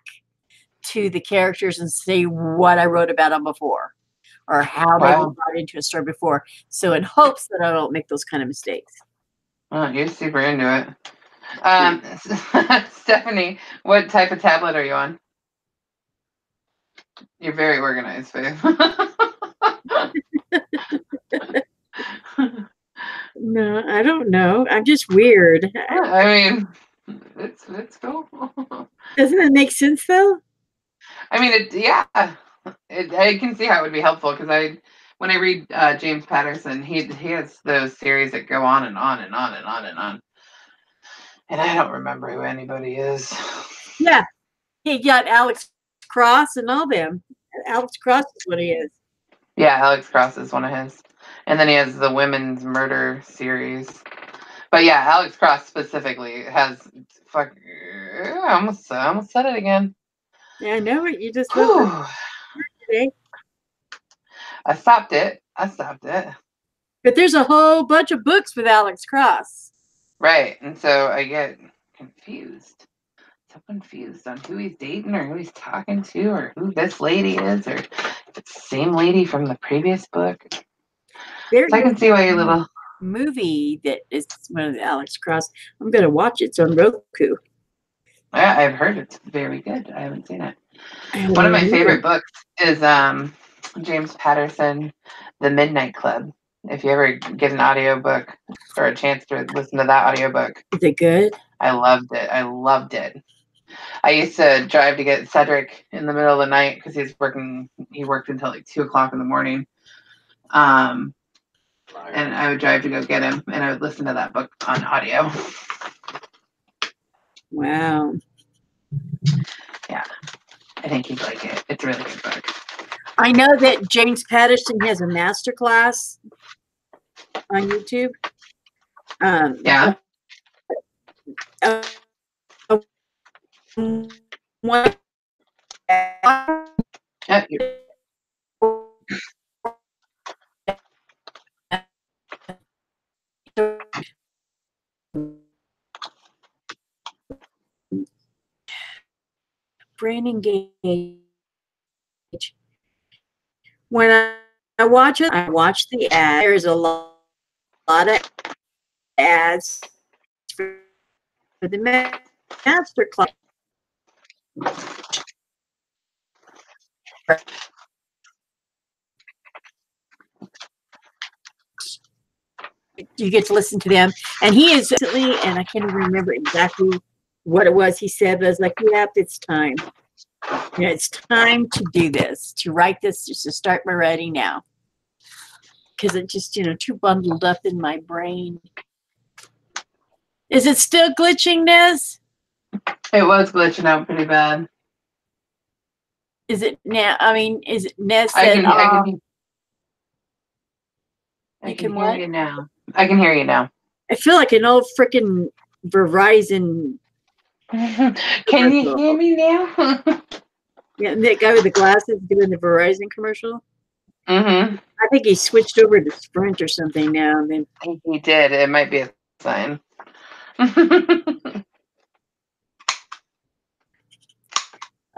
to the characters and see what I wrote about them before, or how they were brought into a story before. So in hopes that I don't make those kind of mistakes. Oh, you're super into it. Stephanie, what type of tablet are you on? You're very organized, Faith. No, I don't know. I'm just weird. I mean, it's cool. Doesn't it make sense though? I mean, I can see how it would be helpful, because when I read James Patterson, he has those series that go on and on and on and on and on, and I don't remember who anybody is. Yeah, he got Alex Cross and all them. Alex Cross is what he is. Yeah, Alex Cross is one of his, and then he has the women's murder series. But yeah, Alex Cross specifically has I almost said it again. Yeah, I know it. You just today. I stopped it. But there's a whole bunch of books with Alex Cross. Right, and so I get confused. So confused on who he's dating, or who he's talking to, or who this lady is, or if it's the same lady from the previous book. So I can see why your little movie that is one of the Alex Cross. I'm going to watch it. It's on Roku. Yeah, I've heard it's very good. I haven't seen it. One of my favorite books is James Patterson, The Midnight Club. If you ever get an audiobook or a chance to listen to that audiobook. Is it good? I loved it. I used to drive to get Cedric in the middle of the night because he worked until like 2:00 in the morning. And I would drive to go get him, and I would listen to that book on audio. Wow. Yeah. I think you'd like it. It's a really good book. I know that James Patterson has a master class on YouTube. Yeah. Brain engage. When I watch it, I watch the ad. There's a lot of ads for the master class. You get to listen to them, and he is and I can't even remember exactly what it was he said, but I was like, yep, it's time. It's time to do this, to write this, just to start my writing now. Because it just, too bundled up in my brain. Is it still glitching, Nez? It was glitching out pretty bad. Is it now? I mean, is it Nez said, I can hear you now. I can hear you now. I feel like an old freaking Verizon. Can you hear me now? Yeah, that guy with the glasses doing the Verizon commercial. Mm-hmm. I think he switched over to Sprint or something now. And then He did. It might be a sign.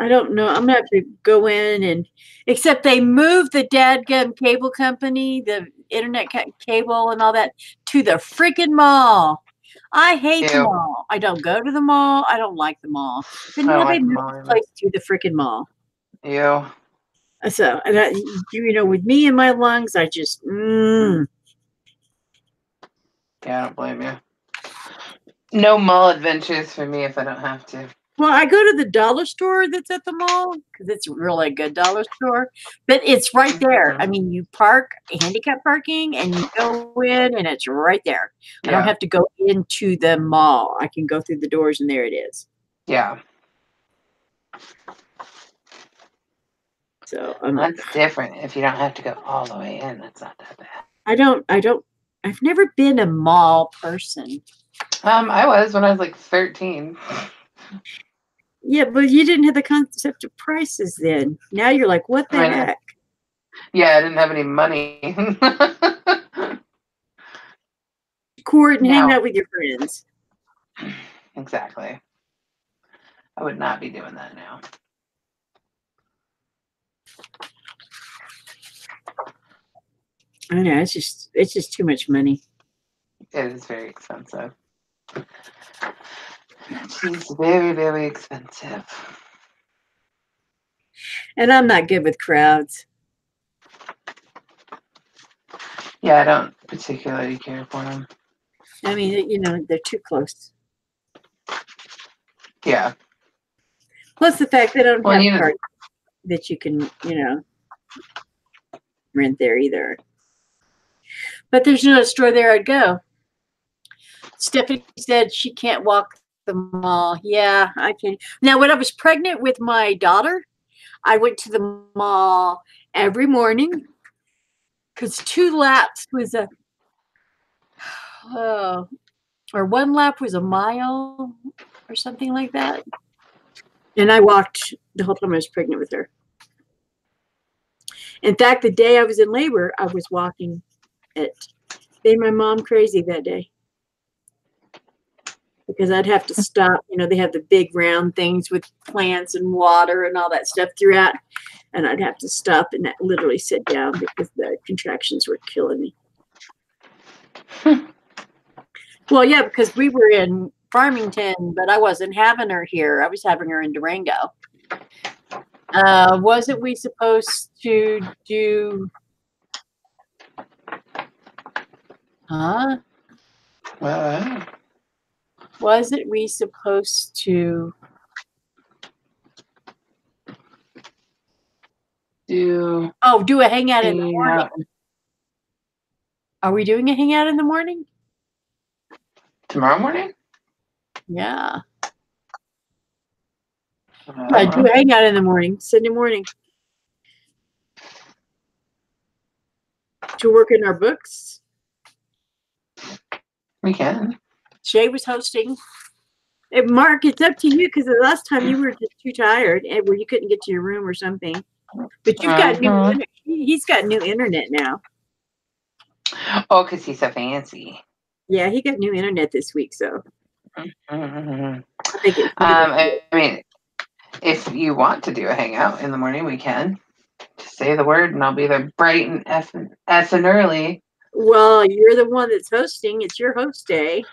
I don't know. I'm gonna have to go in and except they moved the dadgum cable company, the internet cable and all that to the freaking mall. I hate the mall. I don't go to the mall. I don't like the mall. But now they moved the place to the freaking mall. Ew. So, and you know, with me and my lungs, I just. Yeah, I don't blame you. No mall adventures for me if I don't have to. Well, I go to the dollar store that's at the mall because it's really a good dollar store, but it's right there. I mean, you park handicap parking and you go in and it's right there. I don't have to go into the mall. I can go through the doors and there it is. Yeah. So that's different. If you don't have to go all the way in, that's not that bad. I've never been a mall person. I was when I was like 13. Yeah, but you didn't have the concept of prices then. Now you're like, what the heck? Yeah, I didn't have any money. Court and hang out with your friends. Exactly. I would not be doing that now. I know, it's just too much money. It is very expensive. It's very, very expensive. And I'm not good with crowds. Yeah, I don't particularly care for them. I mean, you know, they're too close. Yeah. Plus the fact they don't have parts that you can, you know, rent there either. But there's no store there I'd go. Stephanie said she can't walk the mall. Yeah, I can. Now, when I was pregnant with my daughter, I went to the mall every morning because 2 laps was or 1 lap was a mile or something like that. And I walked the whole time I was pregnant with her. In fact, the day I was in labor, I was walking it. Made my mom crazy that day. Because I'd have to stop. You know, they have the big round things with plants and water and all that stuff throughout. And I'd have to stop and literally sit down because the contractions were killing me. Well, yeah, because we were in Farmington, but I wasn't having her here. I was having her in Durango. Wasn't we supposed to do... Huh? Wasn't we supposed to do a hangout in the morning? Are we doing a hangout in the morning? Tomorrow morning? Yeah. Yeah, do a hangout in the morning, Sunday morning. To work in our books. We can. Shay was hosting. And Mark, it's up to you because the last time you were just too tired and where you couldn't get to your room or something. But you've got he's got new internet now. Oh, because he's so fancy. Yeah, he got new internet this week, so. I mean, if you want to do a hangout in the morning, we can. Just say the word and I'll be there bright and effing early. Well, you're the one that's hosting. It's your host day.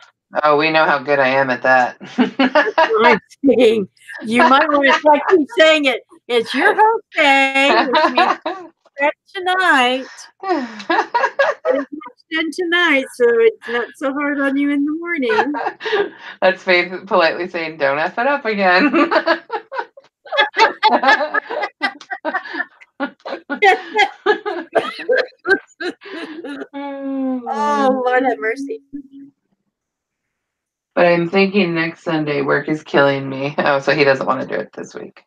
Oh, we know how good I am at that. I'm saying. You might want to like keep saying it. It's your host day, which means tonight. It's done tonight, so it's not so hard on you in the morning. That's Faith politely saying, "Don't F it up again." Oh, Lord have mercy. But I'm thinking next Sunday work is killing me. Oh, so he doesn't want to do it this week.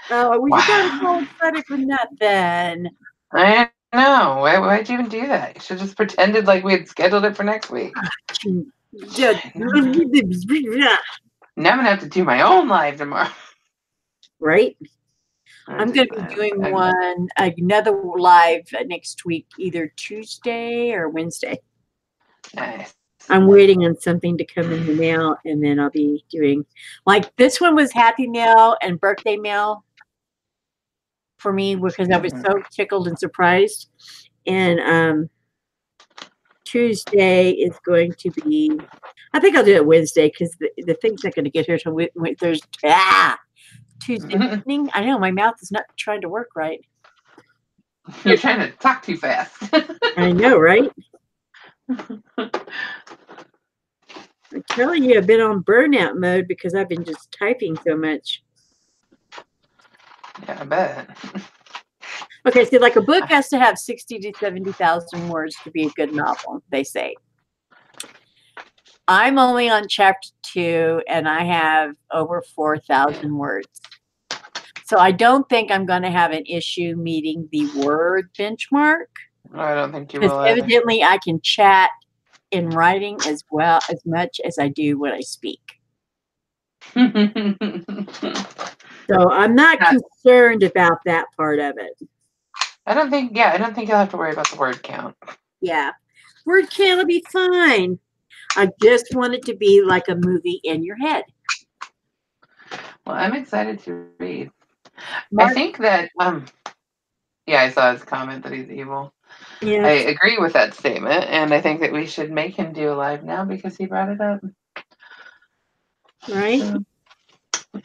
Oh, well, you got so excited for that then. I know. Why'd you even do that? You should have just pretended like we had scheduled it for next week. Now I'm going to have to do my own live tomorrow. Right? I'm going to be doing another live next week, either Tuesday or Wednesday. Nice. I'm waiting on something to come in the mail, and then I'll be doing, like, this one was Happy Mail and Birthday Mail for me because I was so tickled and surprised. And Tuesday is going to be, I think I'll do it Wednesday because the thing's not going to get here till Thursday. Tuesday evening. I know my mouth is not trying to work right. You're trying to talk too fast. I know, right? I'm telling you, I've been on burnout mode because I've been just typing so much. Yeah, I bet. Okay, so like a book has to have 60 to 70,000 words to be a good novel, they say. I'm only on chapter 2, and I have over 4,000 words. So I don't think I'm going to have an issue meeting the word benchmark. No, I don't think you will. Evidently, I can chat in writing as much as I do when I speak. So I'm not concerned about that part of it. I don't think you'll have to worry about the word count. Yeah. Word count will be fine. I just want it to be like a movie in your head. Well, I'm excited to read. I think that, I saw his comment that he's evil. Yes. I agree with that statement, and I think that we should make him do a live now because he brought it up. Right. So,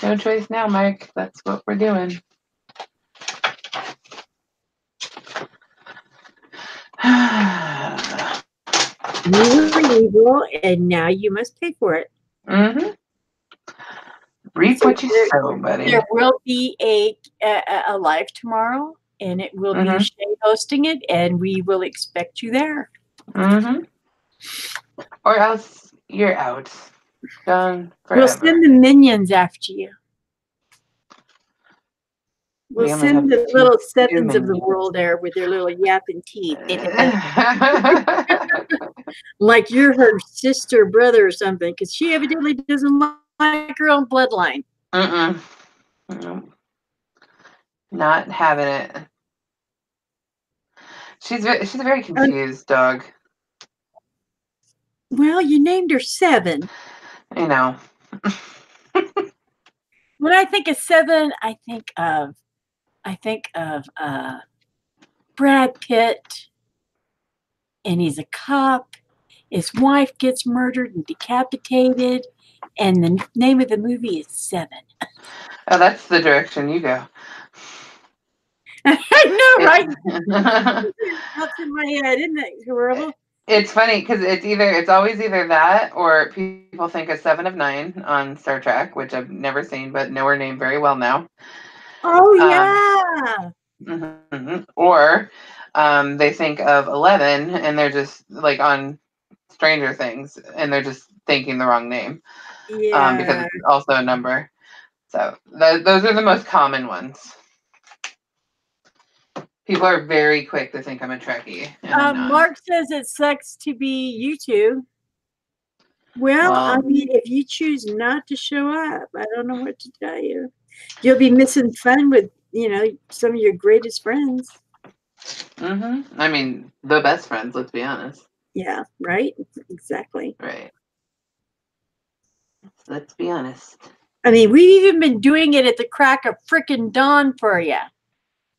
no choice now, Mike. That's what we're doing. You were evil, and now you must pay for it. Mm-hmm. Reap what you sow, buddy. There will be a live tomorrow, and it will be Shay hosting it, and we will expect you there. Mm-hmm. Or else you're out. Gone forever. We'll send the minions after you. We'll send the little sevens of the world there with their little yapping teeth. Like you're her sister, brother, or something, because she evidently doesn't like her own bloodline. Not having it. She's a very confused dog. Well, you named her Seven. I know. When I think of Seven, I think of Brad Pitt, and he's a cop. His wife gets murdered and decapitated, and the name of the movie is Seven. Oh, that's the direction you go. I know, right? That's in my head, isn't it horrible? It's funny because it's always either that or people think of 7 of 9 on Star Trek, which I've never seen but know her name very well now. Oh yeah. Or they think of 11 and they're just like on Stranger Things and they're just thinking the wrong name. Yeah. Because it's also a number. So those are the most common ones. People are very quick to think I'm a Trekkie. Mark says it sucks to be you two. Well, I mean, if you choose not to show up, I don't know what to tell you. You'll be missing fun with, some of your greatest friends. I mean, the best friends, let's be honest. Yeah, right? Exactly. Right. Let's be honest. I mean, we've even been doing it at the crack of frickin' dawn for you.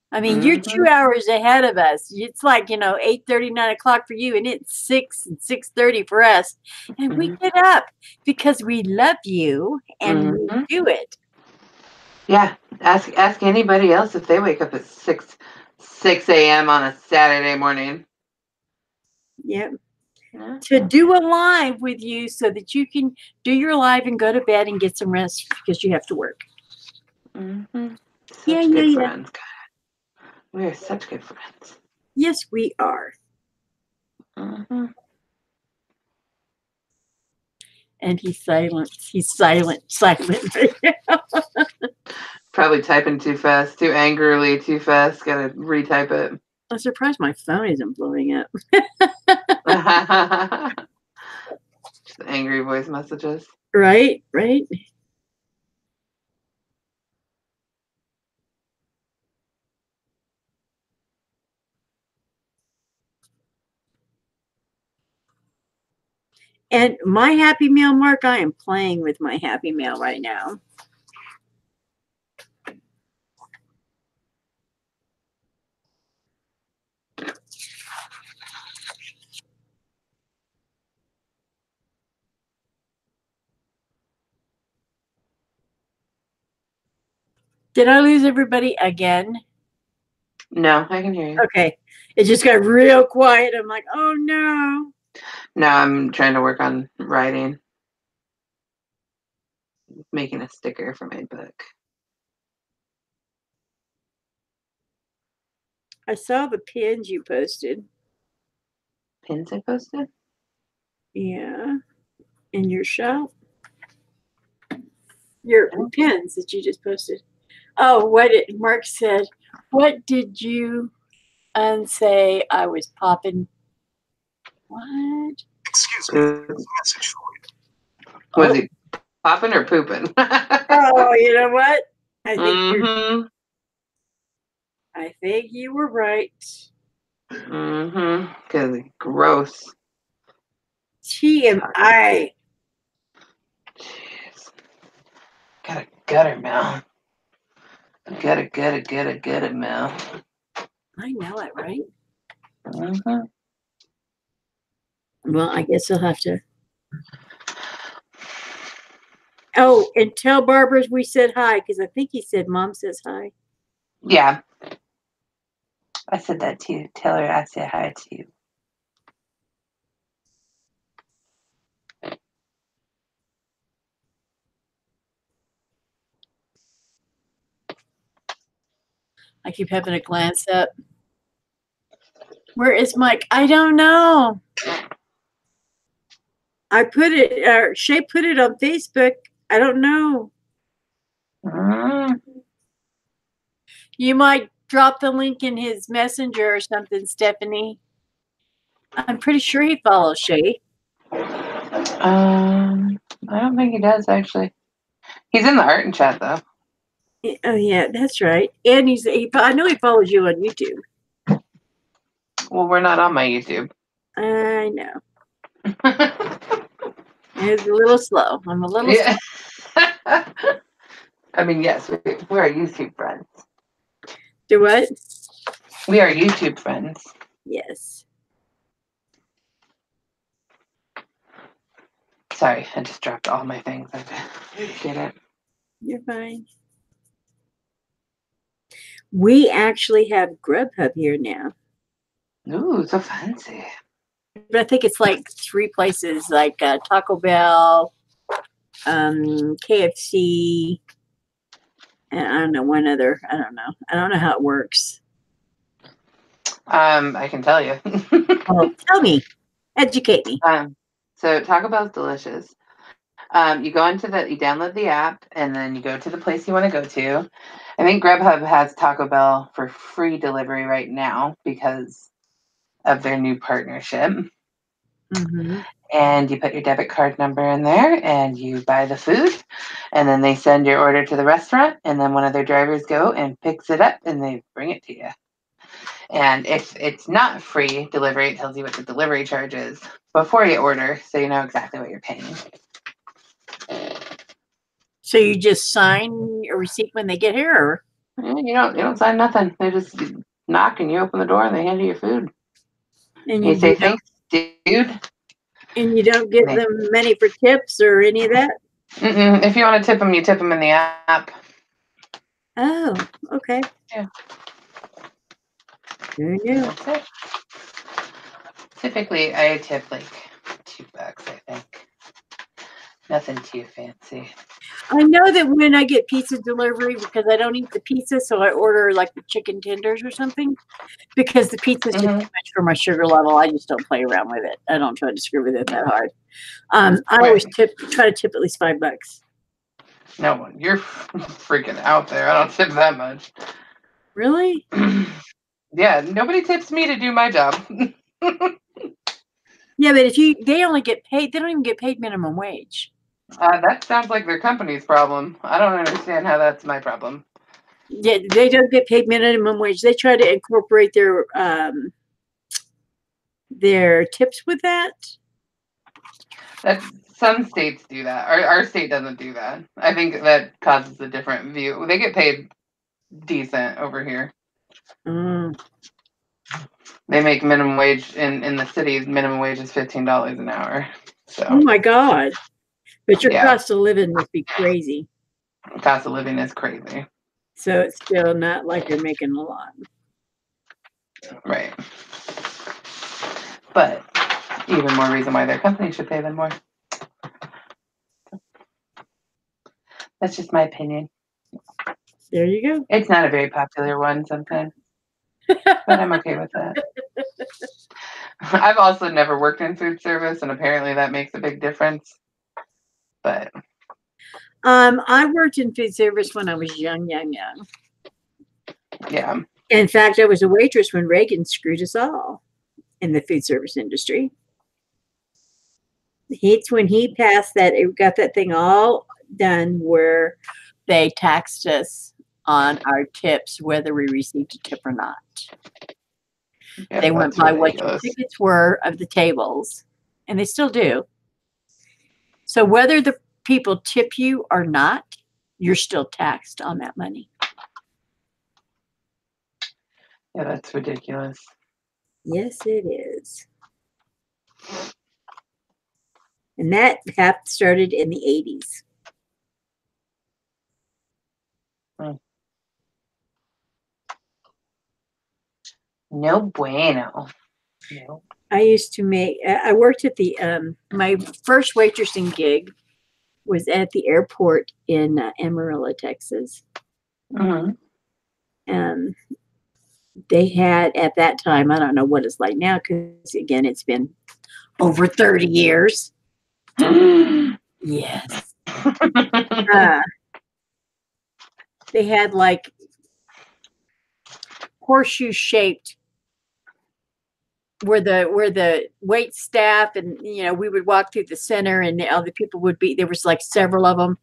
I mean, you're 2 hours ahead of us. It's like, 8:30, 9 o'clock for you, and it's 6 and 6:30 for us. And we get up because we love you and we do it. Yeah. Ask anybody else if they wake up at 6 a.m. on a Saturday morning. Yep. Yeah. To do a live with you so that you can do your live and go to bed and get some rest because you have to work. Such good friends. We are such good friends. Yes, we are. And he's silent. He's silent. Probably typing too fast, too angrily, too fast. Gotta retype it. I'm surprised my phone isn't blowing up. Angry voice messages. Right. And my Happy Meal, Mark, I am playing with my Happy Meal right now. Did I lose everybody again? No, I can hear you. Okay. It just got real quiet. I'm like, oh no. No, I'm trying to work on writing. Making a sticker for my book. I saw the pins you posted. Pins I posted? Yeah. In your shop. Your pins that you just posted. Oh, what did Mark said? What did you unsay? I was popping. What? Excuse me. Message for you. Was he popping or pooping? Oh, you know what? I think mm-hmm. I think you were right. Mm-hmm. Because gross. TMI. Jeez. Got a gutter mouth. Got a gutter mouth. I know it, right? Mm-hmm. Well, I guess I'll have to. Oh, and tell Barbara we said hi, because I think he said Mom says hi. Yeah. I said that too. Tell her I said hi to you. I keep having to glance up. Where is Mike? I don't know. I put it, Shay put it on Facebook. I don't know. You might drop the link in his messenger or something, Stephanie. I'm pretty sure he follows Shay. I don't think he does, actually. He's in the art and chat, though. Oh, yeah, that's right. And I know he follows you on YouTube. Well, we're not on my YouTube. I know. It's a little slow. I'm a little slow. I mean, yes, we're YouTube friends. Do what? We are YouTube friends. Yes. Sorry, I just dropped all my things. I get it. You're fine. We actually have Grubhub here now. Ooh, so fancy. But I think it's like 3 places, like Taco Bell, KFC, and I don't know, one other. I don't know. I don't know how it works. I can tell you. Oh, tell me. Educate me. So Taco Bell's delicious. You download the app, and then you go to the place you want to go to. I think Grubhub has Taco Bell for free delivery right now because of their new partnership. Mm-hmm. And you put your debit card number in there, and you buy the food, and then they send your order to the restaurant, and then one of their drivers go and picks it up, and they bring it to you. And if it's not free delivery, it tells you what the delivery charge is before you order, so you know exactly what you're paying. So you just sign a receipt when they get here, or? You don't sign nothing. They just knock and you open the door and they hand you your food. And you say thanks, dude. And you don't give them money for tips or any of that? If you want to tip them, you tip them in the app. Oh, okay. Yeah. Very good. That's it. Typically, I tip like $2, I think. Nothing too fancy. I know that when I get pizza delivery, because I don't eat the pizza, so I order like the chicken tenders or something, because the pizza is just too much for my sugar level. I just don't play around with it. I don't try to screw with it that hard. I always try to tip at least $5. No, you're freaking out there. I don't tip that much. Really? Yeah, nobody tips me to do my job. Yeah, but they only get paid. They don't even get paid minimum wage. That sounds like their company's problem. I don't understand how that's my problem. Yeah, they don't get paid minimum wage. They try to incorporate their tips with that. Some states do that. Our state doesn't do that. I think that causes a different view. They get paid decent over here. Mm. They make minimum wage in the city. Minimum wage is $15 an hour. So. Oh my God! But your Yeah. cost of living must be crazy. Cost of living is crazy. So it's still not like you're making a lot. Right. But even more reason why their company should pay them more. That's just my opinion. There you go. It's not a very popular one sometimes, but I'm okay with that. I've also never worked in food service, and apparently that makes a big difference. But I worked in food service when I was young. Yeah. In fact, I was a waitress when Reagan screwed us all in the food service industry. It's when he passed that, it got that thing all done where they taxed us on our tips, whether we received a tip or not. Yep, they went by what your tickets were of the tables, and they still do. So whether the people tip you or not, you're still taxed on that money. Yeah, that's ridiculous. Yes, it is. And that started in the 80s. No bueno. No. I used to I worked at the, my first waitressing gig was at the airport in Amarillo, Texas. Mm-hmm. They had, at that time, I don't know what it's like now, because again, it's been over 30 years. Yes. They had like horseshoe shaped where the wait staff and we would walk through the center and all the people would be, there was like several of them.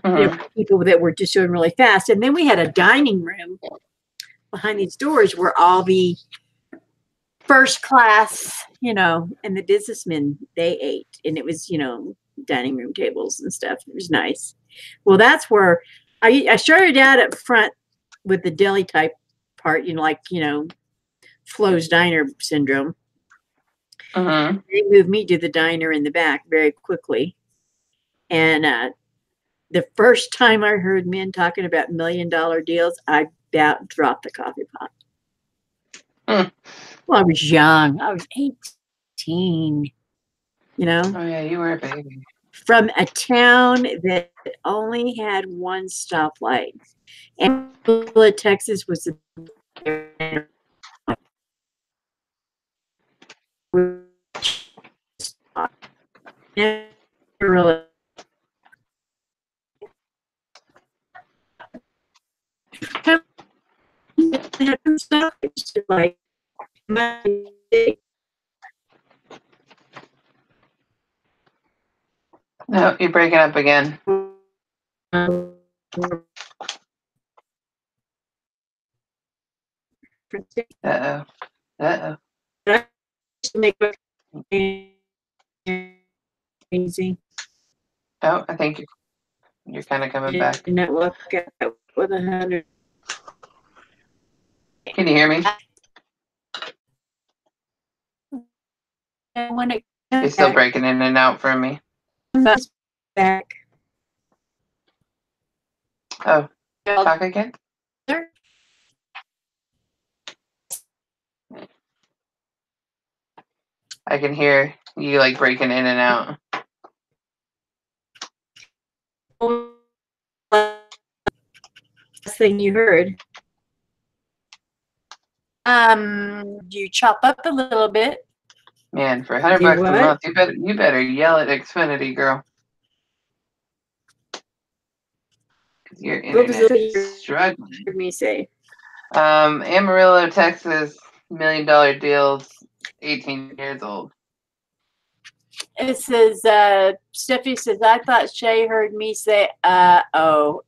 Mm-hmm. People that were just doing really fast, and then we had a dining room behind these doors where all the first class and the businessmen, they ate, and it was dining room tables and stuff. It was nice. Well, that's where I started out up front with the deli type part, Flo's Diner syndrome. Mm-hmm. They moved me to the diner in the back very quickly. And the first time I heard men talking about $1 million deals, I about dropped the coffee pot. Well, I was young. I was 18, Oh, yeah, you were a baby. From a town that only had one stoplight. And Texas was the really like No, you're breaking up again. Uh-oh. Uh-oh. Oh, I think you're kind of coming back. Network with 100. Can you hear me? You're still breaking in and out for me. Back. Oh, talk again? I can hear you like breaking in and out. Last thing you heard. You chop up a little bit. Man, for $100 a month, you better yell at Xfinity, girl. Your internet is struggling. What did me say? Amarillo, Texas, $1 million deals, 18 years old. It says, Steffi says, I thought Shay heard me say, oh.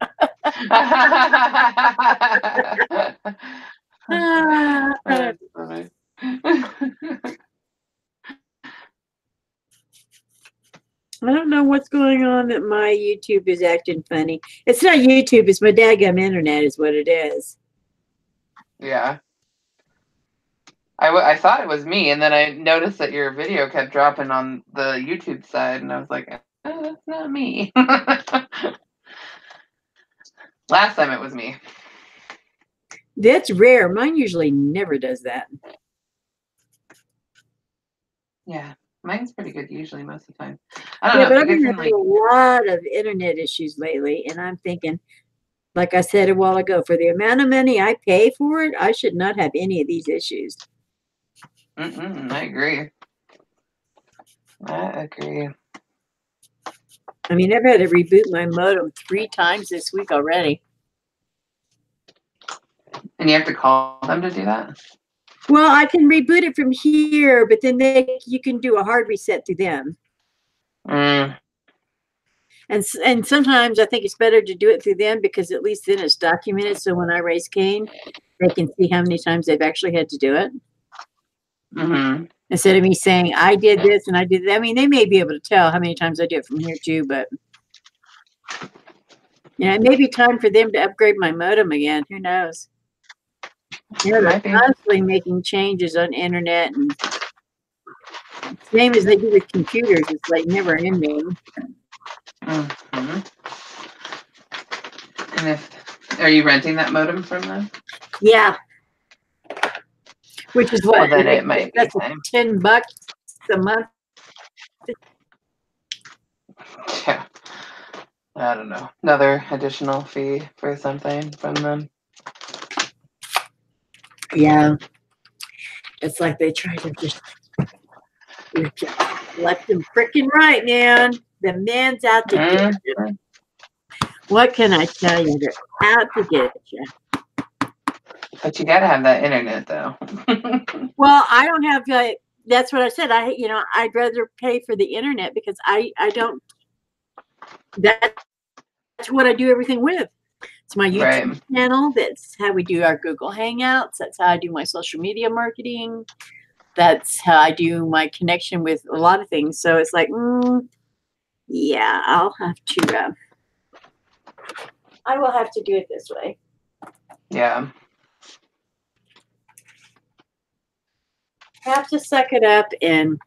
That's funny. that my YouTube is acting funny. It's not YouTube, it's my daggum internet is what it is. Yeah. I thought it was me, and then I noticed that your video kept dropping on the YouTube side, and I was like, oh, that's not me. Last time it was me. That's rare. Mine usually never does that. Yeah, mine's pretty good usually most of the time. I don't know. But If I've it been gets in, having a lot of internet issues lately, and I'm thinking, like I said a while ago, for the amount of money I pay for it, I should not have any of these issues. I agree. I agree. I mean, I've had to reboot my modem 3 times this week already. And you have to call them to do that? Well, I can reboot it from here, but then you can do a hard reset through them. And sometimes I think it's better to do it through them because at least then it's documented. So when I raise Cain, they can see how many times they've actually had to do it. Instead of me saying, I did this and I did that. I mean, they may be able to tell how many times I do it from here too, but it may be time for them to upgrade my modem again. Who knows? They're constantly making changes on internet, and same as they do with computers. It's like never ending. And are you renting that modem from them? Yeah. Which is what? Well, then it might be time. $10 a month. Yeah. I don't know. Another additional fee for something from them. Yeah. It's like they try to just left them freaking right, man. The man's out to get you. What can I tell you? They're out to get you. But you gotta have that internet, though. Well, I don't have. That's what I said. I'd rather pay for the internet because I don't. That's what I do everything with. It's my YouTube channel. That's how we do our Google Hangouts. That's how I do my social media marketing. That's how I do my connection with a lot of things. So it's like, yeah, I'll have to. I will have to do it this way. Yeah. Have to suck it up and.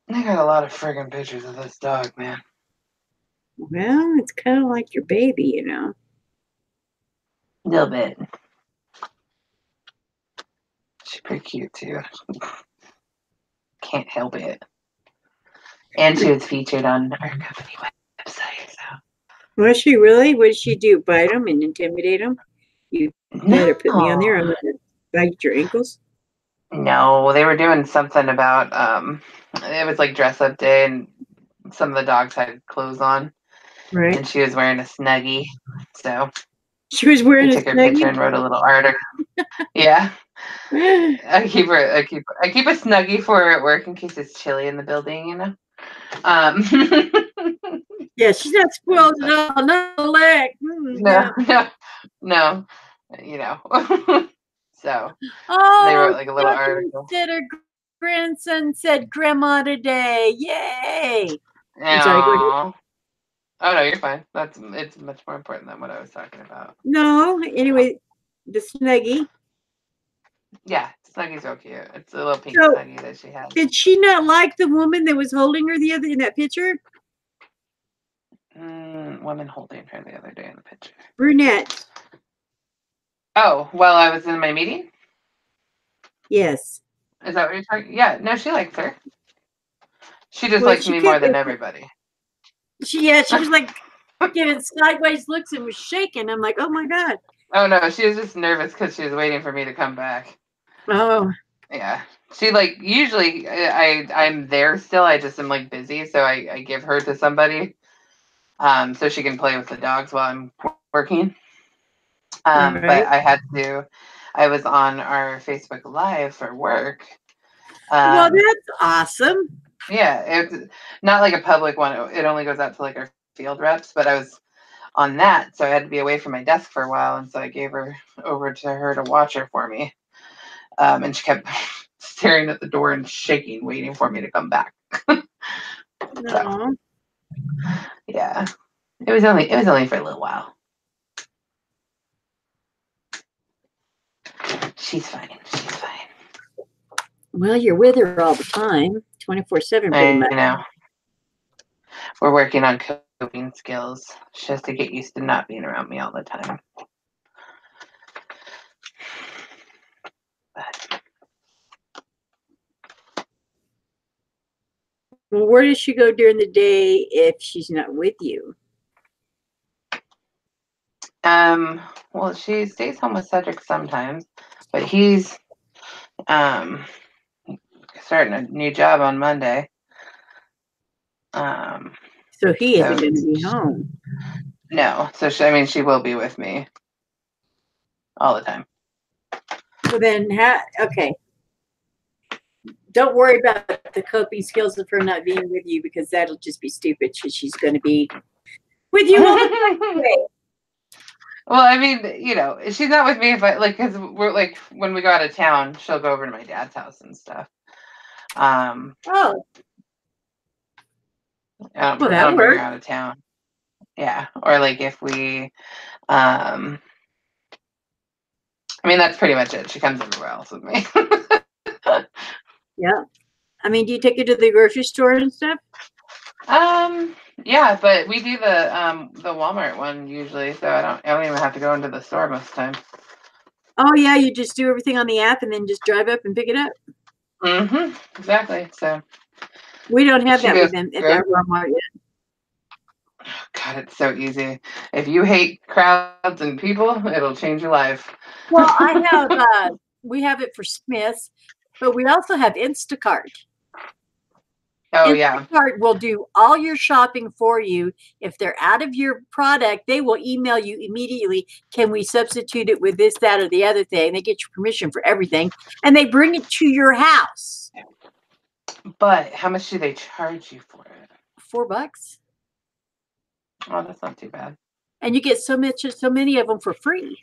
I got a lot of friggin' pictures of this dog, man. Well, it's kind of like your baby, you know. A little bit. She's pretty cute, too. Can't help it. And she was featured on our company website, so. Was she really? What did she do? Bite them and intimidate them? You better put me on there. I'm going to bite your ankles. No, they were doing something about, it was like dress up day and some of the dogs had clothes on. Right. And she was wearing a Snuggie, so. She was wearing a Snuggie? I took her picture and wrote a little article. Yeah. I keep a Snuggie for her at work in case it's chilly in the building, you know. Yeah, she's not spoiled at all. No leg. No, you know. So they wrote like a little article. Said her grandson said grandma today. Yay! I'm sorry, go ahead. Oh no, you're fine. It's much more important than what I was talking about. No, anyway, the Snuggie. Yeah, Snuggie's so cute. It's a little pink Snuggie that she has. Did she not like the woman that was holding her in that picture? Woman holding her the other day in the picture. Brunette. Oh, while I was in my meeting? Yes. Is that what you're talking? Yeah, no, she likes her. She just likes me more than everybody. She was like giving sideways looks and was shaking. I'm like, oh my God. Oh no, she was just nervous because she was waiting for me to come back. Oh. Yeah. She like usually I'm there still. I just am like busy, so I give her to somebody. So she can play with the dogs while I'm working. But I was on our Facebook Live for work. Well, that's awesome. Yeah, it's not like a public one. It only goes out to like our field reps, but I was on that, so I had to be away from my desk for a while, and so I gave her over to her to watch her for me. And she kept staring at the door and shaking, waiting for me to come back. So, yeah, it was only for a little while. She's fine. She's fine. Well, you're with her all the time, 24/7. I know. We're working on coping skills. She has to get used to not being around me all the time. But, well, where does she go during the day if she's not with you? well, she stays home with Cedric sometimes, but he's starting a new job on Monday. So he isn't going to be home. No, so she will be with me all the time. So then, okay. Don't worry about the coping skills of her not being with you, because that'll just be stupid. She's going to be with you all the time. Well, I mean, she's not with me if because we're like, when we go out of town, she'll go over to my dad's house and stuff. Oh. I don't bring her out of town. Yeah. Or like if we, I mean, that's pretty much it. She comes everywhere else with me. Yeah. I mean, do you take her to the grocery store and stuff? Yeah, but we do the Walmart one usually, so I don't even have to go into the store most of the time. Oh yeah, you just do everything on the app and then just drive up and pick it up. Mm-hmm. Exactly. So we don't have that with them at that Walmart yet. God, it's so easy. If you hate crowds and people, it'll change your life. Well, I have we have it for Smith's, but we also have Instacart. Oh, Instacart will do all your shopping for you. If they're out of your product, they will email you immediately. Can we substitute it with this, that, or the other thing? They get your permission for everything, and they bring it to your house. But how much do they charge you for it? $4. Oh, that's not too bad. And you get so many of them for free.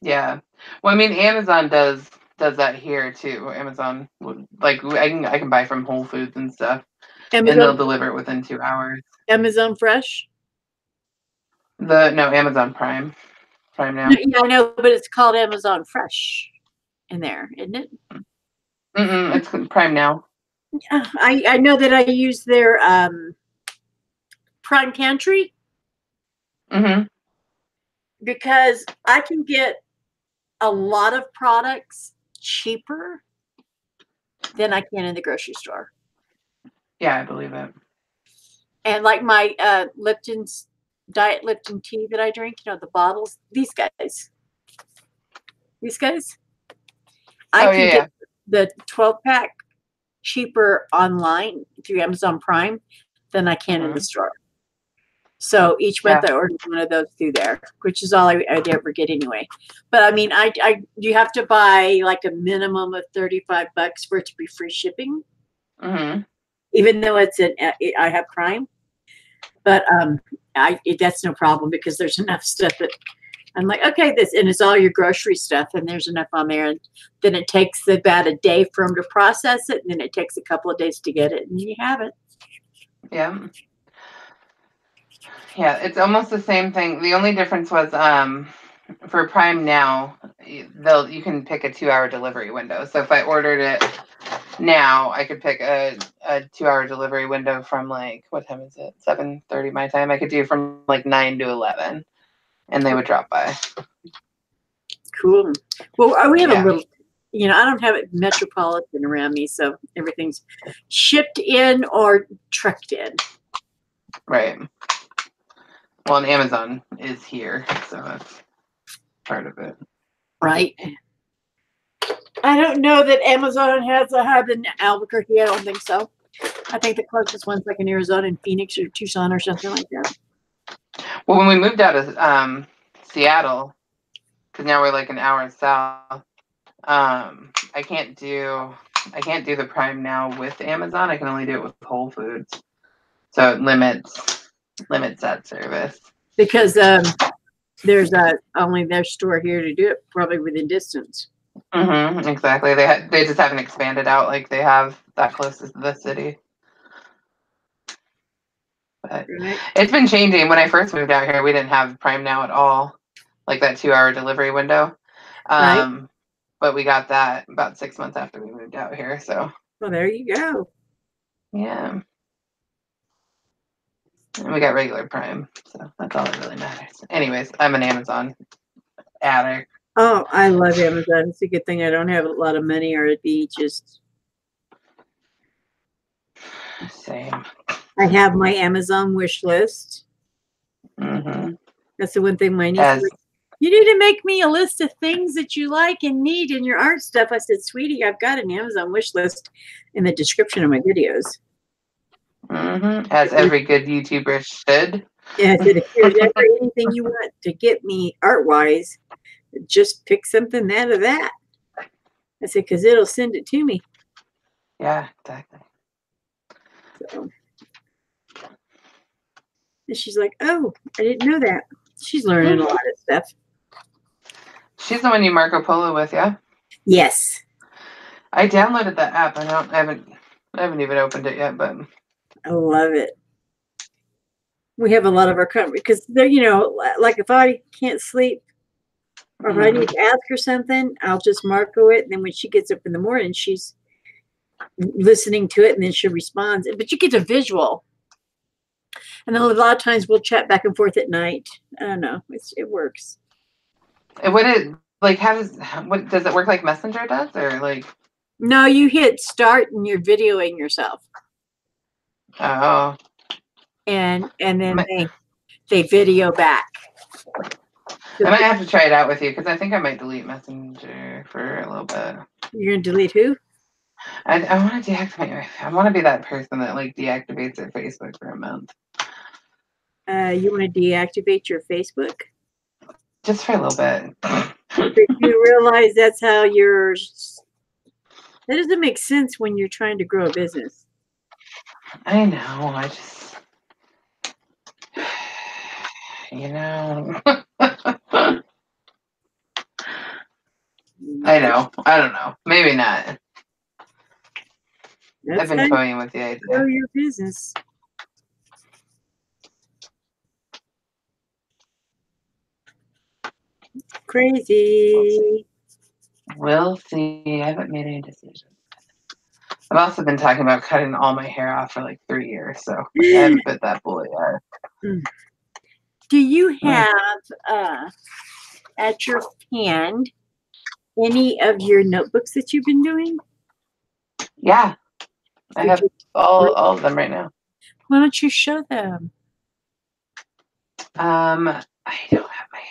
Yeah. Well, I mean, Amazon does that here too. Amazon, like, I can buy from Whole Foods and stuff, and they'll deliver it within 2 hours. Amazon Fresh? Amazon Prime. Prime Now. Yeah, I know, but it's called Amazon Fresh in there, isn't it? It's Prime Now. I know that I use their Prime Pantry. Because I can get a lot of products cheaper than I can in the grocery store. Yeah, I believe it. And like my Lipton's Diet Lipton tea that I drink, the bottles, these guys. I can get the 12-pack cheaper online through Amazon Prime than I can in the store. So each month I order one of those through there, which is all I'd ever get anyway. But I mean, you have to buy like a minimum of $35 for it to be free shipping. Even though I have Prime, but that's no problem, because there's enough stuff that I'm like, okay, and it's all your grocery stuff, and there's enough on there, and then it takes about a day for them to process it, and then it takes a couple of days to get it, and you have it. Yeah. Yeah, it's almost the same thing. The only difference was for Prime Now, you can pick a 2-hour delivery window. So if I ordered it now, I could pick a 2-hour delivery window from, like, what time is it? 7:30 my time. I could do from like 9 to 11, and they would drop by. Cool. Well, we have a little, I don't have it metropolitan around me, so everything's shipped in or trucked in. Right. Well, and Amazon is here, so that's part of it. Right. I don't know that Amazon has a hub in Albuquerque. I don't think so. I think the closest one's like in Arizona, and Phoenix or Tucson or something like that. Well, when we moved out of Seattle, because now we're like an hour south, I can't do the Prime Now with Amazon. I can only do it with Whole Foods. So it limits limits that service. Because there's only their store here to do it, probably within distance. Exactly. They just haven't expanded out like they have that close to the city. But it's been changing. When I first moved out here, we didn't have Prime Now at all, like that 2-hour delivery window. But we got that about 6 months after we moved out here. So, well, there you go. Yeah. And we got regular Prime, so that's all that really matters. Anyways, I'm an Amazon addict. Oh, I love Amazon. It's a good thing I don't have a lot of money, or it'd be just same. I have my Amazon wish list. That's the one thing my niece was, you need to make me a list of things that you like and need in your art stuff. I said, sweetie, I've got an Amazon wish list in the description of my videos. As every good YouTuber should. Yeah, I said, if there's ever anything you want to get me art-wise, just pick something out of that. I said, because it'll send it to me. Yeah, exactly. So, and she's like, oh, I didn't know that. She's learning a lot of stuff. She's the one you Marco Polo with, yeah? Yes. I downloaded that app. I haven't even opened it yet, but I love it. We have a lot of our country because they're, you know, like if I can't sleep or if I need to ask her something, I'll just Marco it. And then when she gets up in the morning, she's listening to it and then she responds. But you get a visual. And then a lot of times we'll chat back and forth at night. I don't know. It works. What it like? What does it work like Messenger does, or like? No, you hit start and you're videoing yourself. Oh. And then they video back. I might have to try it out with you because I think I might delete Messenger for a little bit. You're gonna delete who? I want to deactivate. I want to be that person that like deactivates their Facebook for a month. You want to deactivate your Facebook? Just for a little bit. But you realize that's how that doesn't make sense when you're trying to grow a business. I know. I just, you know. I know. I don't know. Maybe not. I've been toying with the idea. Grow your business. Crazy. We'll see. I haven't made any decisions. I've also been talking about cutting all my hair off for like 3 years, so I haven't bit that bullet yet. Do you have at your hand any of your notebooks that you've been doing? Yeah. I have all of them right now. Why don't you show them? I don't have my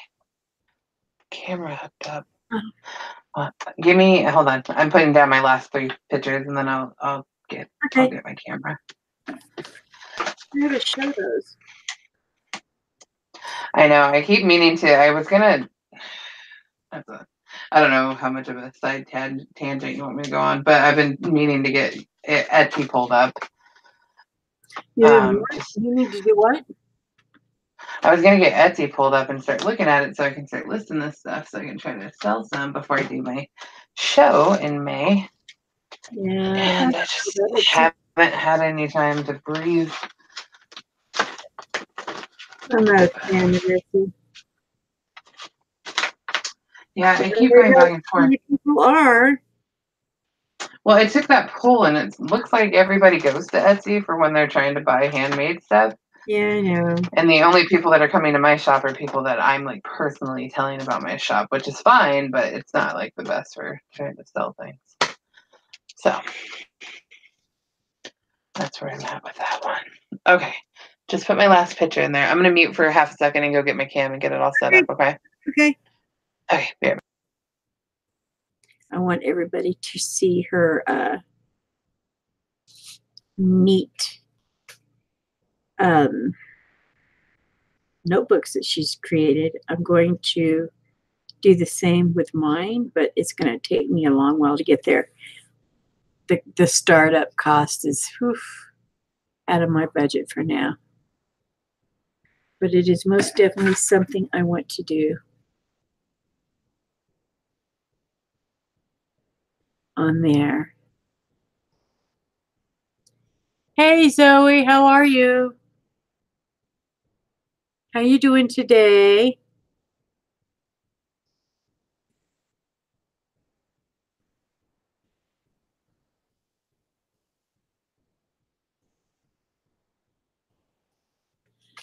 camera hooked up. Hold on. I'm putting down my last 3 pictures and then I'll get my camera. I gotta show those. I know. I keep meaning to. I was gonna. I don't know how much of a side tangent you want me to go on, but I've been meaning to get Etsy pulled up. You need to do what? I was gonna get Etsy pulled up and start looking at it so I can start listing this stuff so I can try to sell some before I do my show in May. Yeah. And I just haven't had any time to breathe. I'm not a fan of Etsy. Yeah, I keep going back and forth. People are. Well, I took that poll and it looks like everybody goes to Etsy for when they're trying to buy handmade stuff. Yeah, I know. And the only people that are coming to my shop are people that I'm like personally telling about my shop, which is fine, but it's not like the best for trying to sell things. So that's where I'm at with that one. Okay. Just put my last picture in there. I'm going to mute for a half a second and go get my cam and get it all set up, okay? Okay. Okay, yeah. I want everybody to see her neat notebooks that she's created. I'm going to do the same with mine, but it's going to take me a long while to get there. The startup cost is out of my budget for now. But it is most definitely something I want to do on there. Hey, Zoe, how are you? How you doing today?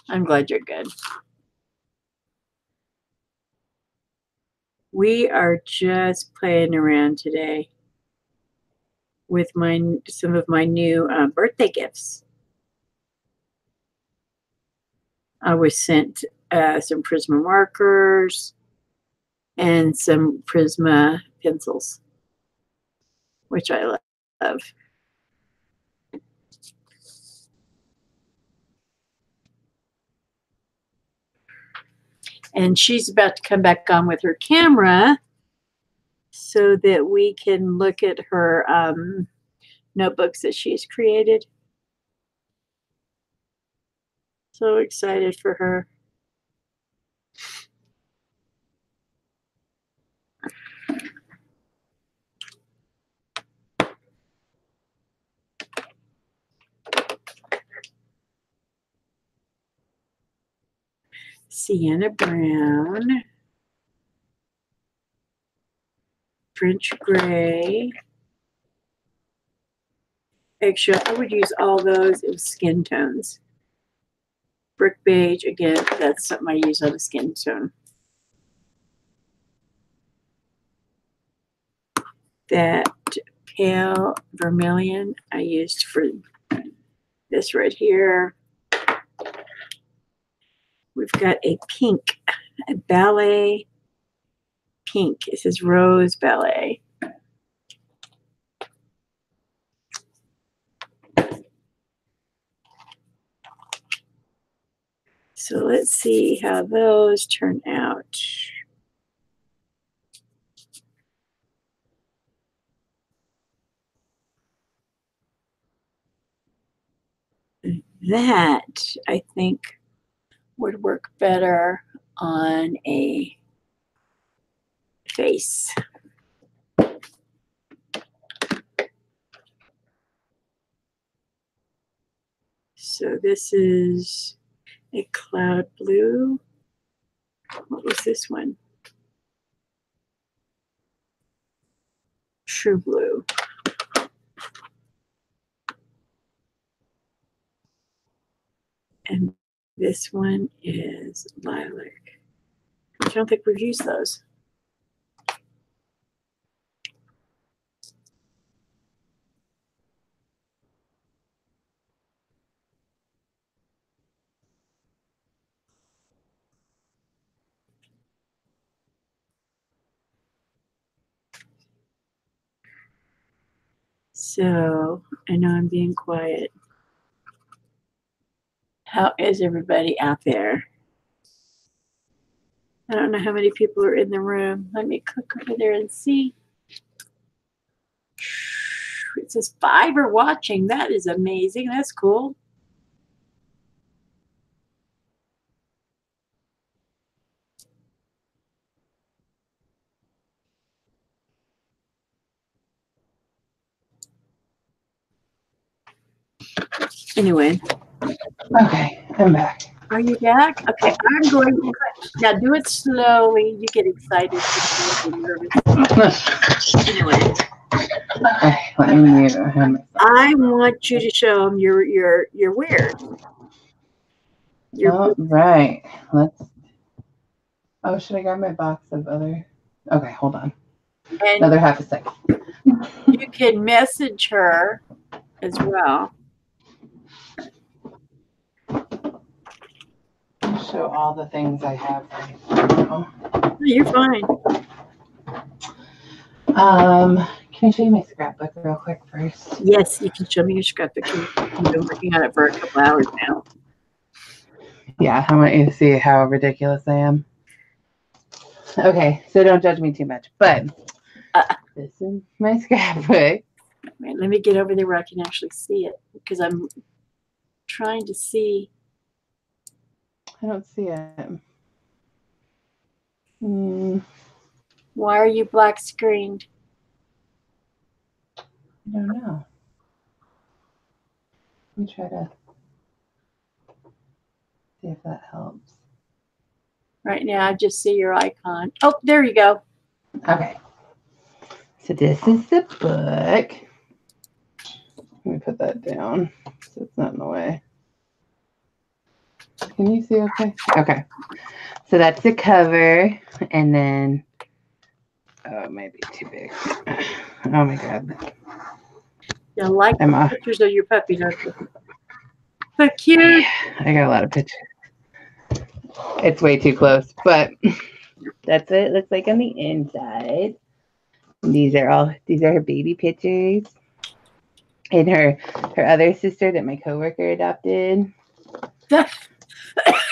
I'm glad you're good. We are just playing around today with some of my new birthday gifts. I was sent some Prisma markers and some Prisma pencils, which I love. And she's about to come back on with her camera so that we can look at her notebooks that she's created. So excited for her. Sienna Brown, French Gray, eggshell. I would use all those as skin tones. Brick beige, again, that's something I use on a skin tone. That pale vermilion I used for this right here. We've got a pink, a ballet pink. It says Rose Ballet. So let's see how those turn out. That, I think, would work better on a face. So this is a cloud blue. What was this one? True blue. And this one is lilac. I don't think we've used those. So I know I'm being quiet. How is everybody out there? I don't know how many people are in the room. Let me click over there and see. It says 5 are watching. That is amazing. That's cool. Anyway. Okay, I'm back. Are you back? Okay, I'm going to now do it slowly. You get excited. Anyway. Okay, let me mute him. I want you to show them you're weird. All right, let's. Oh, should I grab my box of other? Okay, hold on. And another half a second. You can message her as well. Show all the things I have right now. You're fine. Can I show you my scrapbook real quick first? Yes, you can show me your scrapbook. You've been working on it for a couple hours now. Yeah, I want you to see how ridiculous I am. Okay, so don't judge me too much, but this is my scrapbook. Wait, let me get over there where I can actually see it because I'm trying to see. I don't see it. Why are you black screened? I don't know. Let me try to see if that helps. Right now, I just see your icon. Oh, there you go. Okay. So this is the book. Let me put that down so it's not in the way. Can you see okay? Okay. So that's the cover. And then, oh, it might be too big. Oh my God. You like pictures of your puppy, don't you? So cute. Yeah, I got a lot of pictures. It's way too close, but that's what it looks like on the inside. These are her baby pictures. And her other sister that my coworker adopted.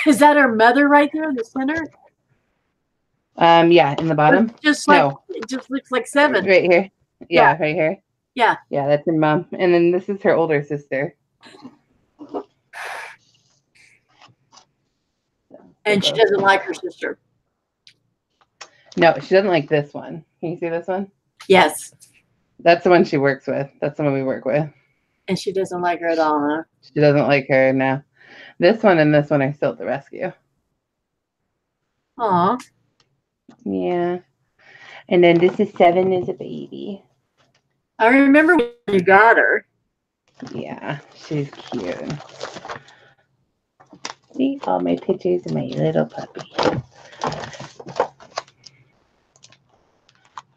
Is that her mother right there in the center? Yeah, in the bottom. But just like it just looks like 7. Right here. Yeah, right here. Yeah. Yeah, that's her mom. And then this is her older sister. And she doesn't like her sister. No, she doesn't like this one. Can you see this one? Yes. That's the one she works with. That's the one we work with. And she doesn't like her at all, huh? She doesn't like her, no. This one and this one are still at the rescue. Aw. Yeah. And then this is 7 as a baby. I remember when you got her. Yeah, she's cute. See all my pictures of my little puppy.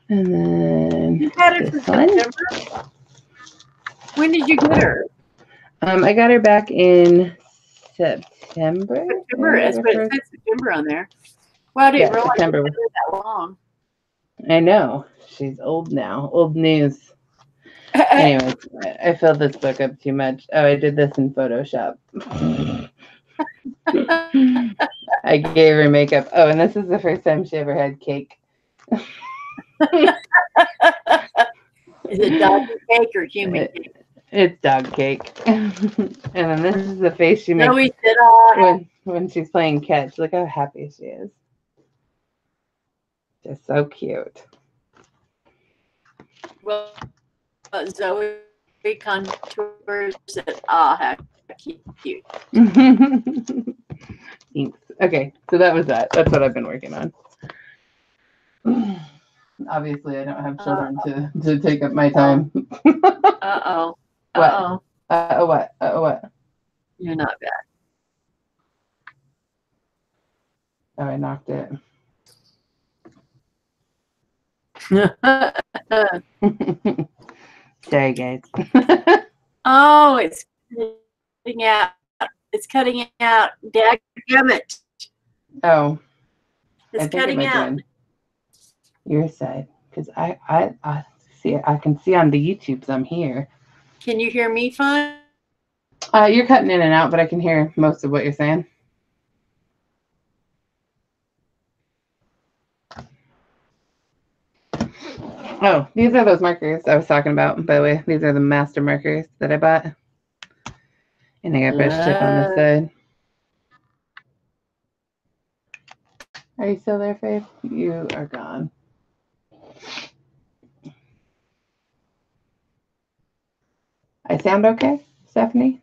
And then you had her for September? When did you get her? I got her back in September. That's what it said, September on there. Well, I didn't realize September. it was that long. I know. She's old now. Old news. Anyways, I filled this book up too much. Oh, I did this in Photoshop. I gave her makeup. Oh, and this is the first time she ever had cake. Is it dog cake or human cake? It's dog cake. And then this is the face she makes when she's playing catch. Look how happy she is. Just so cute. Well, Zoe contours it. Ah, how cute. Thanks. Okay, so that was that. That's what I've been working on. Obviously, I don't have children to take up my time. Uh-oh. What? Uh-oh. What? What? You're not bad. Oh, I knocked it. Sorry, guys. Oh, it's cutting out. It's cutting out. Dadgummit. Oh. It's cutting out. Your side, because I see. I can see on the YouTubes. I'm here. Can you hear me fine? You're cutting in and out, but I can hear most of what you're saying. Oh, these are those markers I was talking about, by the way. These are the master markers that I bought. And they got brush tip on the side. Are you still there, Faith? You are gone. I sound okay, Stephanie?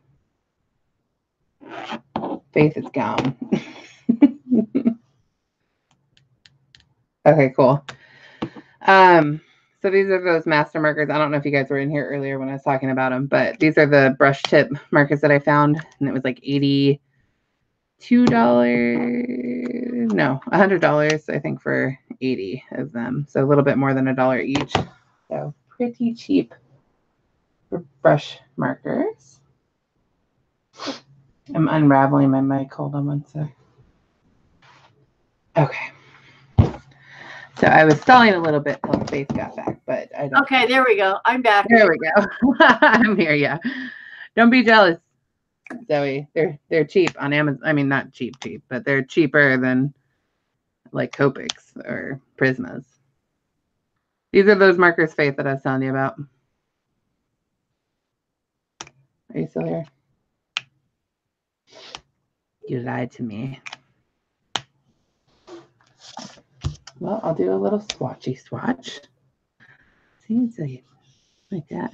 Faith is gone. Okay, cool. So these are those master markers. I don't know if you guys were in here earlier when I was talking about them, but these are the brush tip markers that I found, and it was like $82. No, $100, I think, for 80 of them. So a little bit more than $1 each. So pretty cheap for brush markers. I'm unraveling my mic. Hold on one sec. Okay. So I was stalling a little bit till Faith got back, but I don't. Okay, there we go. I'm back. There we go. I'm here, yeah. Don't be jealous, Zoe. They're cheap on Amazon. I mean, not cheap, but they're cheaper than like Copics or Prismas. These are those markers, Faith, that I was telling you about. Are you still here? You lied to me. well, I'll do a little swatchy swatch. See, it's like that.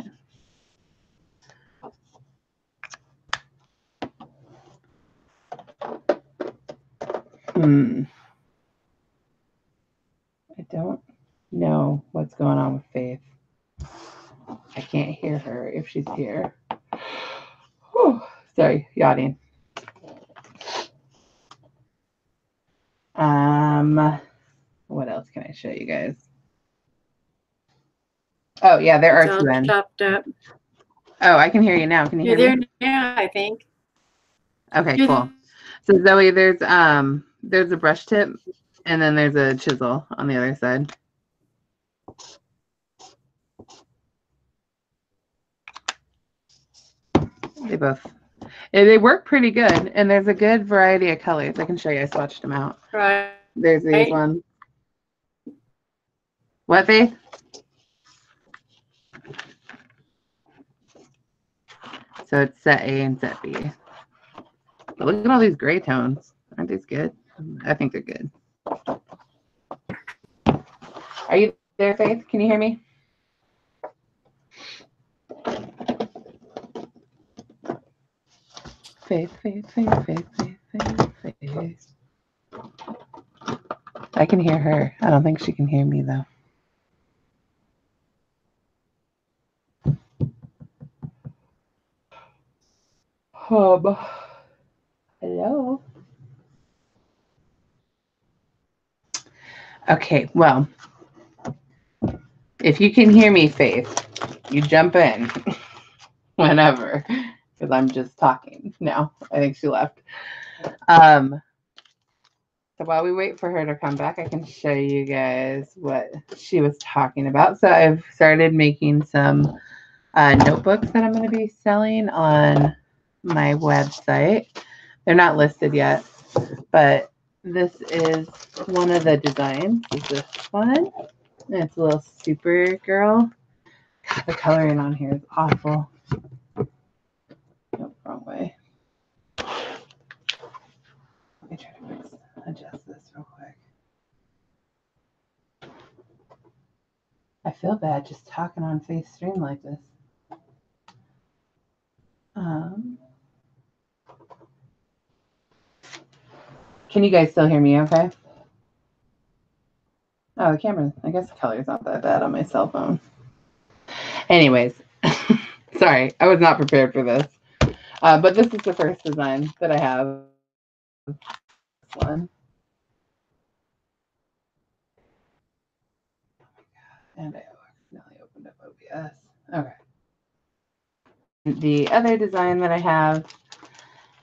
I don't know what's going on with Faith. I can't hear her if she's here. Whew, sorry, yawning. What else can I show you guys? Oh yeah, there are two ends. Oh, I can hear you now. Can you hear me? You're there now, I think. Okay, cool. So Zoe, there's a brush tip, and then there's a chisel on the other side. They work pretty good, and there's a good variety of colors. I can show you. I swatched them out. Right. There's these ones. What, Faith? So it's set A and set B. But look at all these gray tones. Aren't these good? I think they're good. Are you there, Faith? Can you hear me? Faith. I can hear her. I don't think she can hear me, though. Hello? Okay, well, if you can hear me, Faith, you jump in whenever, because I'm just talking now. I think she left. So while we wait for her to come back, I can show you guys what she was talking about. So I've started making some notebooks that I'm going to be selling on my website. They're not listed yet, but this is one of the designs. Is this one? And it's a little Supergirl. God, the coloring on here is awful. Nope, wrong way. Let me try to adjust this real quick. I feel bad just talking on Face Stream like this. Can you guys still hear me okay? Oh, the camera, I guess the color's not that bad on my cell phone. Anyways, sorry, I was not prepared for this. But this is the first design that I have. This one. And I accidentally opened up OBS. Okay. The other design that I have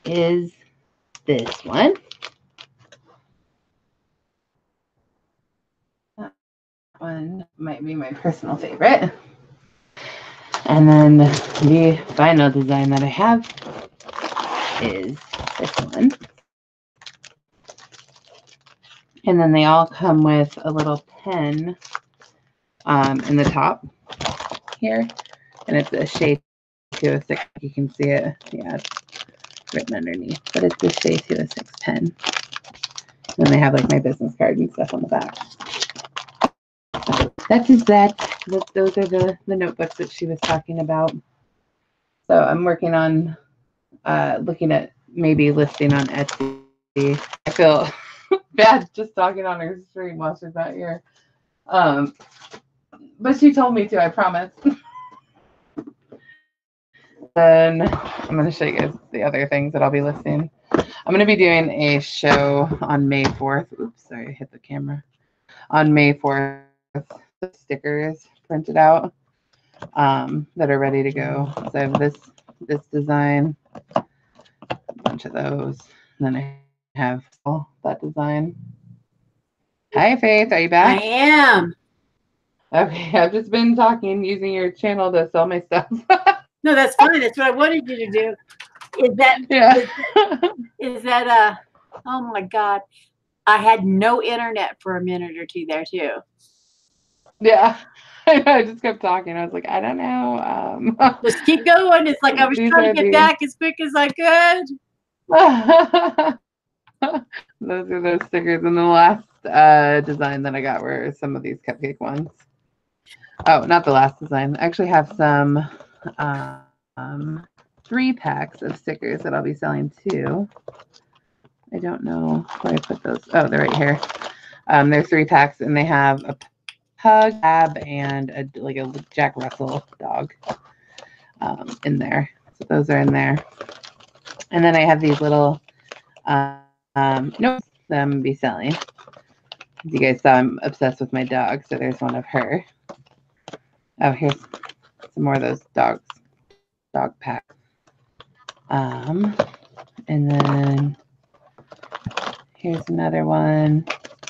is this one. That one might be my personal favorite. And then the final design that I have is this one. And then they all come with a little pen in the top here. And it's a shade 206. You can see it. Yeah, it's written underneath. But it's the shade 206 pen. And they have like my business card and stuff on the back. That is that. Those are the notebooks that she was talking about. So I'm working on looking at maybe listing on Etsy. I feel bad just talking on her stream while she's not here. But she told me to, I promise. Then I'm going to show you guys the other things that I'll be listing. I'm going to be doing a show on May 4th. Oops, sorry, I hit the camera. On May 4th, stickers printed out that are ready to go. So I have this design, a bunch of those. And then I have that design. Hi, Faith. Are you back? I am. Okay, I've just been talking, using your channel to sell my stuff. No, that's fine. That's what I wanted you to do. Is that oh my God. I had no internet for a minute or two there too. Yeah. I just kept talking. I was like, I don't know. Just keep going. It's like I was trying to get back as quick as I could. Those are those stickers. And the last design that I got were some of these cupcake ones. Oh, not the last design. I actually have some 3 packs of stickers that I'll be selling too. I don't know where I put those. Oh, they're right here. They're 3 packs, and they have a pug, lab, and a Jack Russell dog in there. So those are in there. And then I have these little notes that I'm going to be selling. As you guys saw, I'm obsessed with my dog, so there's one of her. Oh, here's some more of those dog packs. And then here's another one,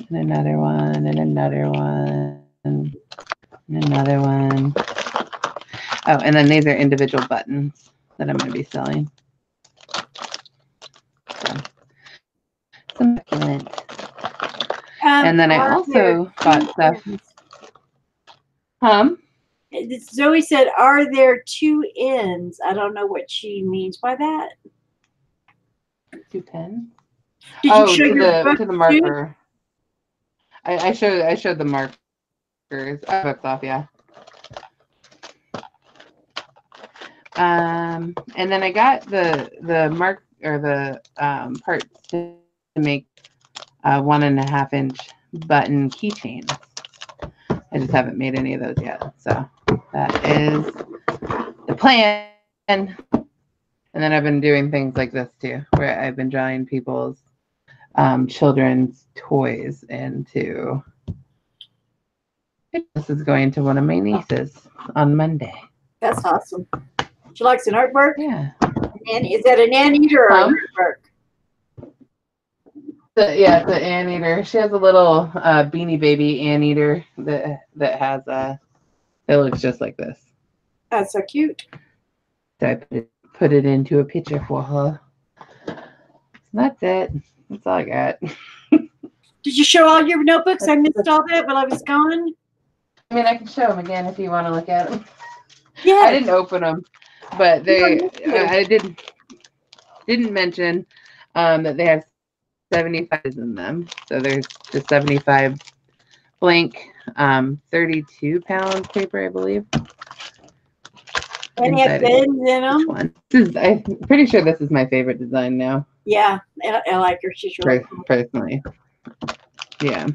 and another one, and another one, and another one. Oh, and then these are individual buttons that I'm going to be selling. So, some succulent. And then I also bought stuff. Zoe said, "Are there 2 ends?" I don't know what she means by that. 2 pens? Did you show to the marker. I showed the markers. Books off, yeah. And then I got the mark or the parts to make 1.5 inch button keychains. I just haven't made any of those yet. So that is the plan. And then I've been doing things like this too, where I've been drawing people's children's toys into. This is going to one of my nieces on Monday. That's awesome. She likes an artwork? Yeah. And is that an anteater or an artwork? Yeah, it's an anteater. She has a little Beanie Baby anteater that has it looks just like this. That's so cute. So I put it into a picture for her. That's it. That's all I got. Did you show all your notebooks? I missed all that while I was gone. I mean, I can show them again if you want to look at them. Yeah. I didn't open them, but I didn't mention that they have 75 in them. So there's just 75 blank 32-pound paper, I believe. And they have pens in them. One. I'm pretty sure this is my favorite design now. Yeah, I like her. She's really cool. Personally. Yeah.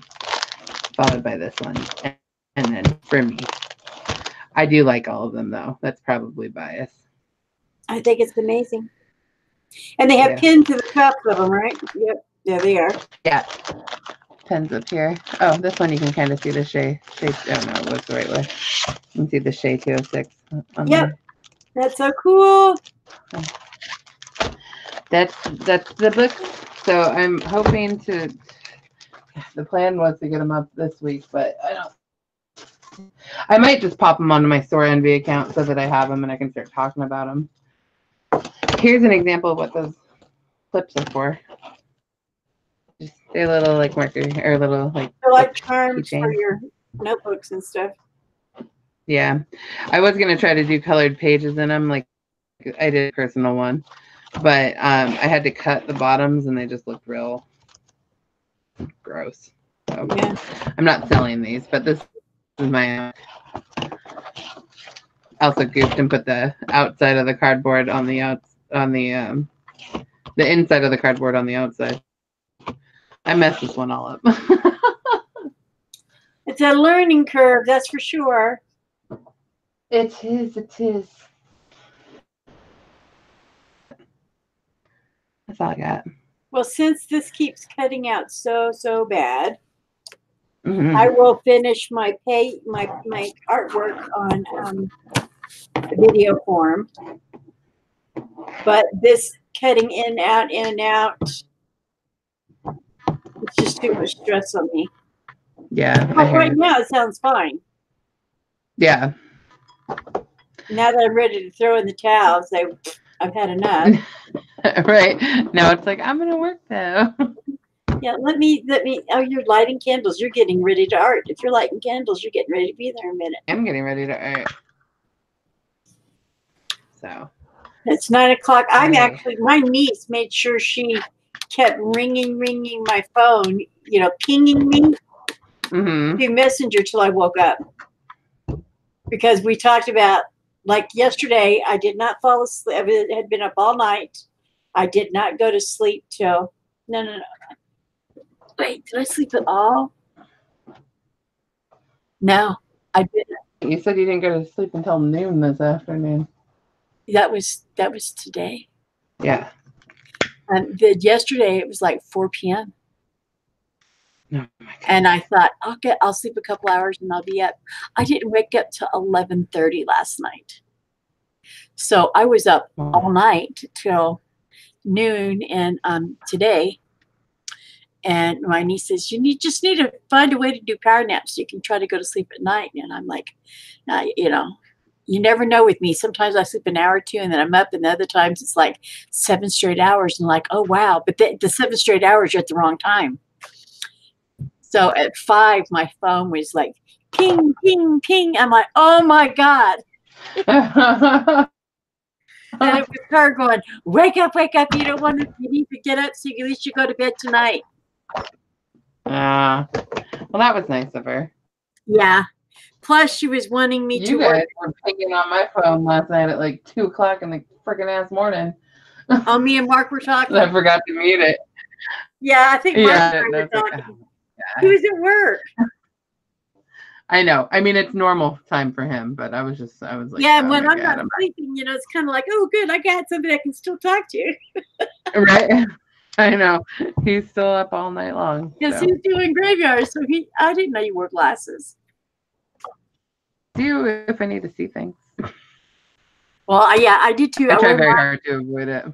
Followed by this one. And then for me. I do like all of them, though. That's probably bias. I think it's amazing. And they have pins in the cups of them, right? Yep. Yeah, they are. Yeah. Pens up here. Oh, this one you can kind of see the shade. Oh, no, it was the right way. You can see the shade 206 on there. That's so cool. That's the book. So I'm hoping to. The plan was to get them up this week, but I might just pop them onto my Store Envy account so that I have them and I can start talking about them. Here's an example of what those clips are for. Just they're little like marker or little like. They're like charms for your notebooks and stuff. Yeah, I was gonna try to do colored pages in them, like I did a personal one, but I had to cut the bottoms and they just looked real gross. So I'm not selling these, but this is my. I also goofed and put the outside of the cardboard on the inside of the cardboard on the outside. I messed this one all up. It's a learning curve, that's for sure. It is. That's all I got. Well, since this keeps cutting out so bad, I will finish my artwork on video form. But this cutting in and out, it's just too much stress on me. Yeah. But right now it sounds fine. Yeah. Now that I'm ready to throw in the towels, I've had enough. Right. Now it's like, I'm going to work though. Yeah, let me, oh, you're lighting candles. You're getting ready to art. If you're lighting candles, you're getting ready to be there in a minute. I'm getting ready to art. So. It's 9 o'clock. I'm actually, my niece made sure she kept ringing my phone pinging me Mm-hmm. through Messenger till I woke up. Because we talked about, like yesterday, I did not fall asleep. I had been up all night. I did not go to sleep till, no. Wait, did I sleep at all? No, I didn't. You said you didn't go to sleep until noon this afternoon. That was today. Yeah. Yesterday it was like 4 p.m. Oh my God. And I thought I'll sleep a couple hours and I'll be up. I didn't wake up till 11:30 last night. So I was up all night till noon and today. And my niece says, you just need to find a way to do power naps so you can try to go to sleep at night. And I'm like, you never know with me. Sometimes I sleep an hour or two and then I'm up, and the other times it's like 7 straight hours and like, oh, wow. But the 7 straight hours, you're at the wrong time. So at 5, my phone was like, ping, ping, ping. I'm like, oh, my God. And it was her going, wake up. You need to get up so at least you go to bed tonight. Well, that was nice of her. Yeah. Plus, she was wanting me to work. You guys were pinging on my phone last night at like 2 o'clock in the freaking ass morning. Oh, me and Mark were talking. I forgot to mute it. Yeah, I think Mark and I were talking. He was at work. I know. I mean, it's normal time for him, but I was like, yeah, when I'm not sleeping, it's kind of like, oh, good, I got somebody I can still talk to. Right? I know. He's still up all night long. Because he's doing graveyard, so I didn't know you wore glasses. Do if I need to see things. Well, yeah, I do too. I try very hard to avoid it.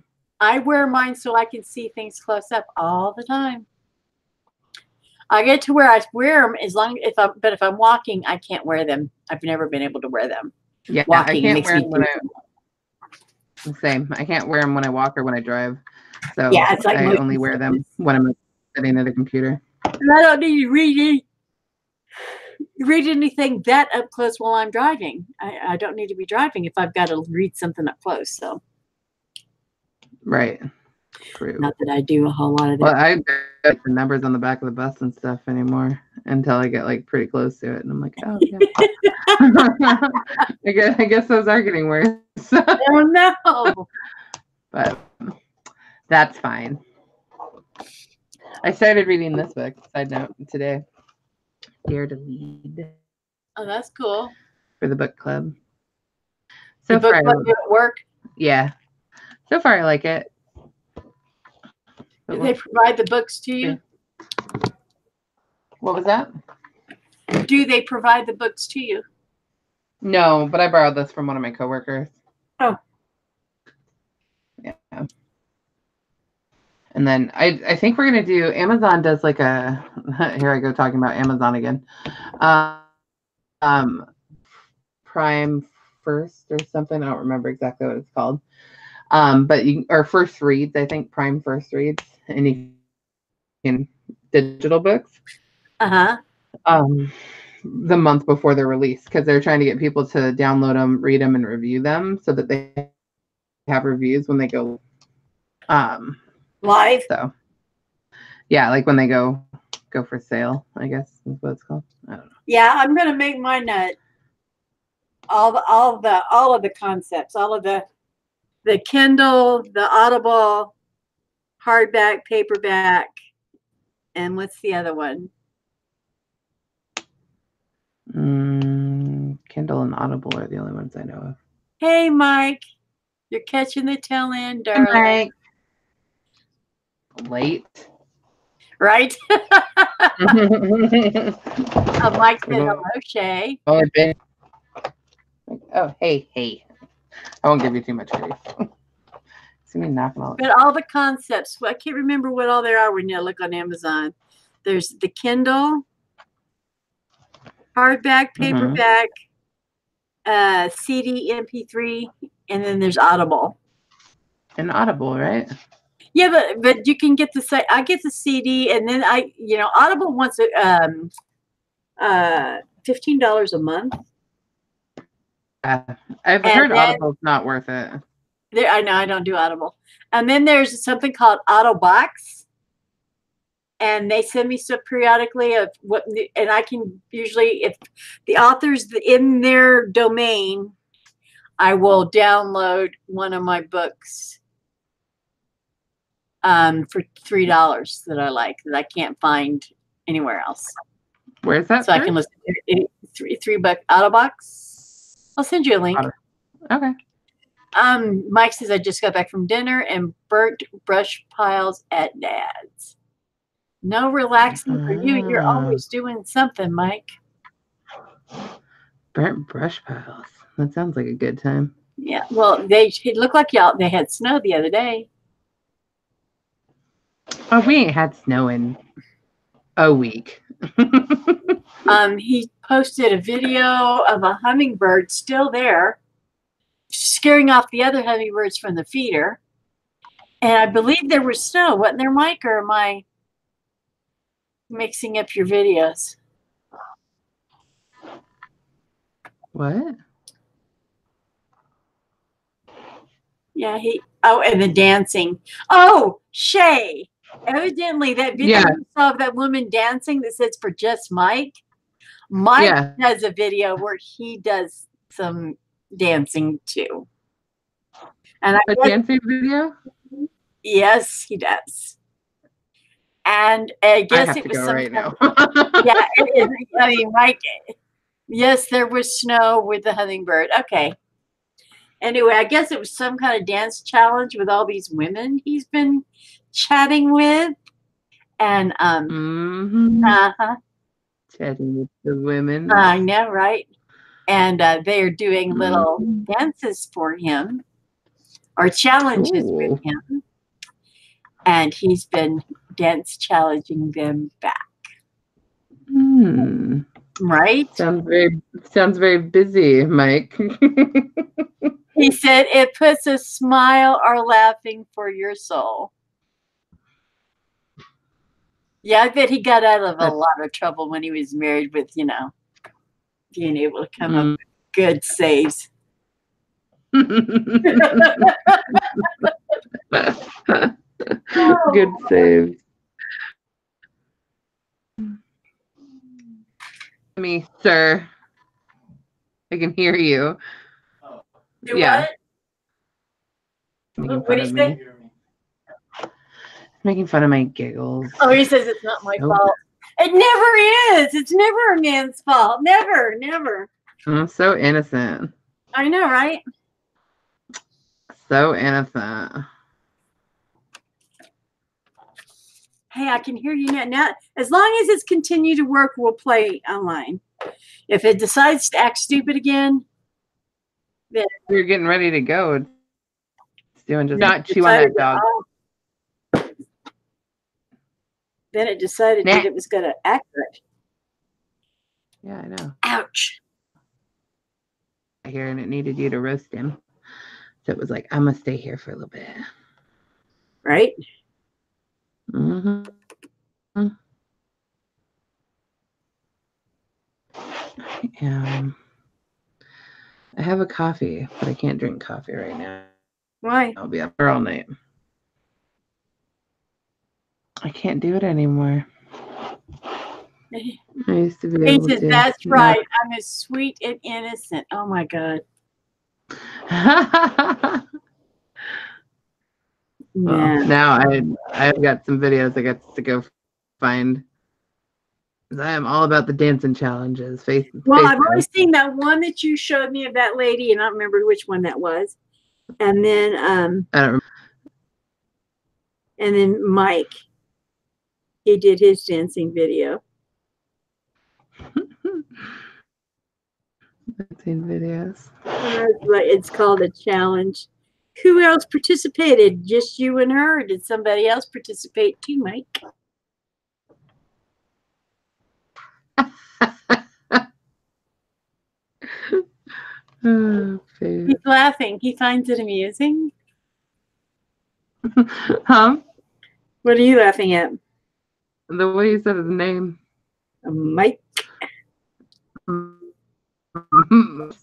I wear mine so I can see things close up all the time. I get to where I wear them but if I'm walking, I can't wear them. I've never been able to wear them. Yeah, walking I can't wear them same. I can't wear them when I walk or when I drive. So yeah, it's like I only wear them when I'm sitting at a computer. And I don't need to read anything that up close while I'm driving. I don't need to be driving if I've got to read something up close. So right. True. Not that I do a whole lot of that. Well, I get the numbers on the back of the bus and stuff anymore until I get like pretty close to it, and I'm like, oh yeah. I guess those are getting worse. Oh no. But that's fine. I started reading this book. Side note today. Dare to Lead. Oh, that's cool. For the book club. So the book club at work? Yeah. So far, I like it. Do they provide the books to you? What was that? Do they provide the books to you? No, but I borrowed this from one of my coworkers. Oh. Yeah. And then I think we're going to do, Amazon does like a, here I go talking about Amazon again. Prime First or something. I don't remember exactly what it's called. But or First Reads, I think Prime First Reads, and you can digital books. Uh-huh. The month before they're released, because they're trying to get people to download them, read them, and review them so that they have reviews when they go live. So yeah, like when they go for sale, I guess is what it's called. I don't know. Yeah, I'm gonna make mine all of the concepts, all of the Kindle, the Audible, hardback, paperback, and what's the other one? Kindle and Audible are the only ones I know of. Hey, Mike. You're catching the tail end, darling. Hey, late. Right? Mike said hello, Shay. Oh, hey. I won't give you too much grief. See me knocking all. But all the concepts, I can't remember what all there are when you look on Amazon. There's the Kindle, hardback, paperback, CD, MP3, and then there's Audible. And Audible, right? Yeah, but you can get I get the CD, and then Audible wants $15 a month. I've heard Audible's not worth it. I know I don't do Audible. And then there's something called Autobox. and they send me stuff periodically of what, and I can usually, if the author's in their domain, I will download one of my books for $3 that I like, that I can't find anywhere else. Where's that? So I can listen to it. $3 out of box. I'll send you a link. Okay. Mike says, I just got back from dinner and burnt brush piles at Dad's. No relaxing for you. You're always doing something, Mike. Burnt brush piles. That sounds like a good time. Yeah. Well, it looked like they had snow the other day. Oh, we ain't had snow in a week. He posted a video of a hummingbird still there, scaring off the other hummingbirds from the feeder. And I believe there was snow. Wasn't there, Mike? Or am I mixing up your videos? What? Yeah, and the dancing. Oh, Shay. Evidently, that video you saw of that woman dancing that says for just Mike. Mike does a video where he does some dancing too. And a dancing video? Yes, he does. And I guess it was right now. Yeah, it is. I mean, Mike. Yes, there was snow with the hummingbird. Okay. Anyway, I guess it was some kind of dance challenge with all these women he's been chatting with. And chatting with the women. I know, right? And they are doing little dances for him or challenges with him. And he's been dance challenging them back. Right? Sounds very busy, Mike. He said it puts a smile or laughing for your soul. Yeah, I bet he got out of a lot of trouble when he was married with, being able to come up with good saves. Good saves. Me, sir. I can hear you. Do what? Making fun of me. Making fun of my giggles. Oh, he says it's not my fault. It never is. It's never a man's fault. Never, never. I'm so innocent. I know, right? So innocent. Hey, I can hear you now. Now, as long as it's continued to work, we'll play online. If it decides to act stupid again, then we're getting ready to go. It's doing just not chew on that dog. Then it decided that it was going to act right. Yeah, I know. Ouch. I hear, and it needed you to roast him. So it was like, I'm going to stay here for a little bit. Right? I have a coffee, but I can't drink coffee right now. Why? I'll be up for all night. I can't do it anymore. I used to be able to. That's right. I'm as sweet and innocent. Oh my God. Well, now I've got some videos I got to go find. I am all about the dancing challenges. Well, I've only seen that one that you showed me of that lady, and I don't remember which one that was. And then I don't remember. And then Mike, he did his dancing video. Dancing videos. It's called a challenge. Who else participated? Just you and her? Or did somebody else participate too, Mike? Oh, he's laughing. He finds it amusing. Huh? What are you laughing at? The way you said his name. Mike.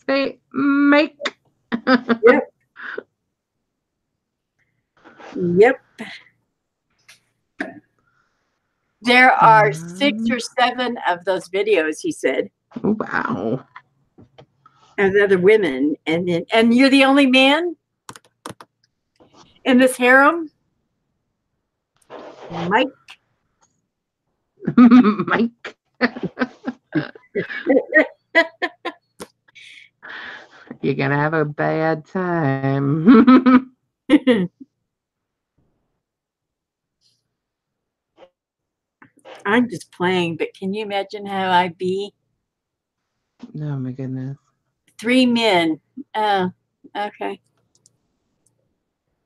Say Mike. Yep. Yep. There are 6 or 7 of those videos, he said. Oh, wow. And other women. And you're the only man in this harem? Mike? Mike. You're going to have a bad time. I'm just playing, but can you imagine how I'd be? Oh, my goodness. 3 men. Oh, okay.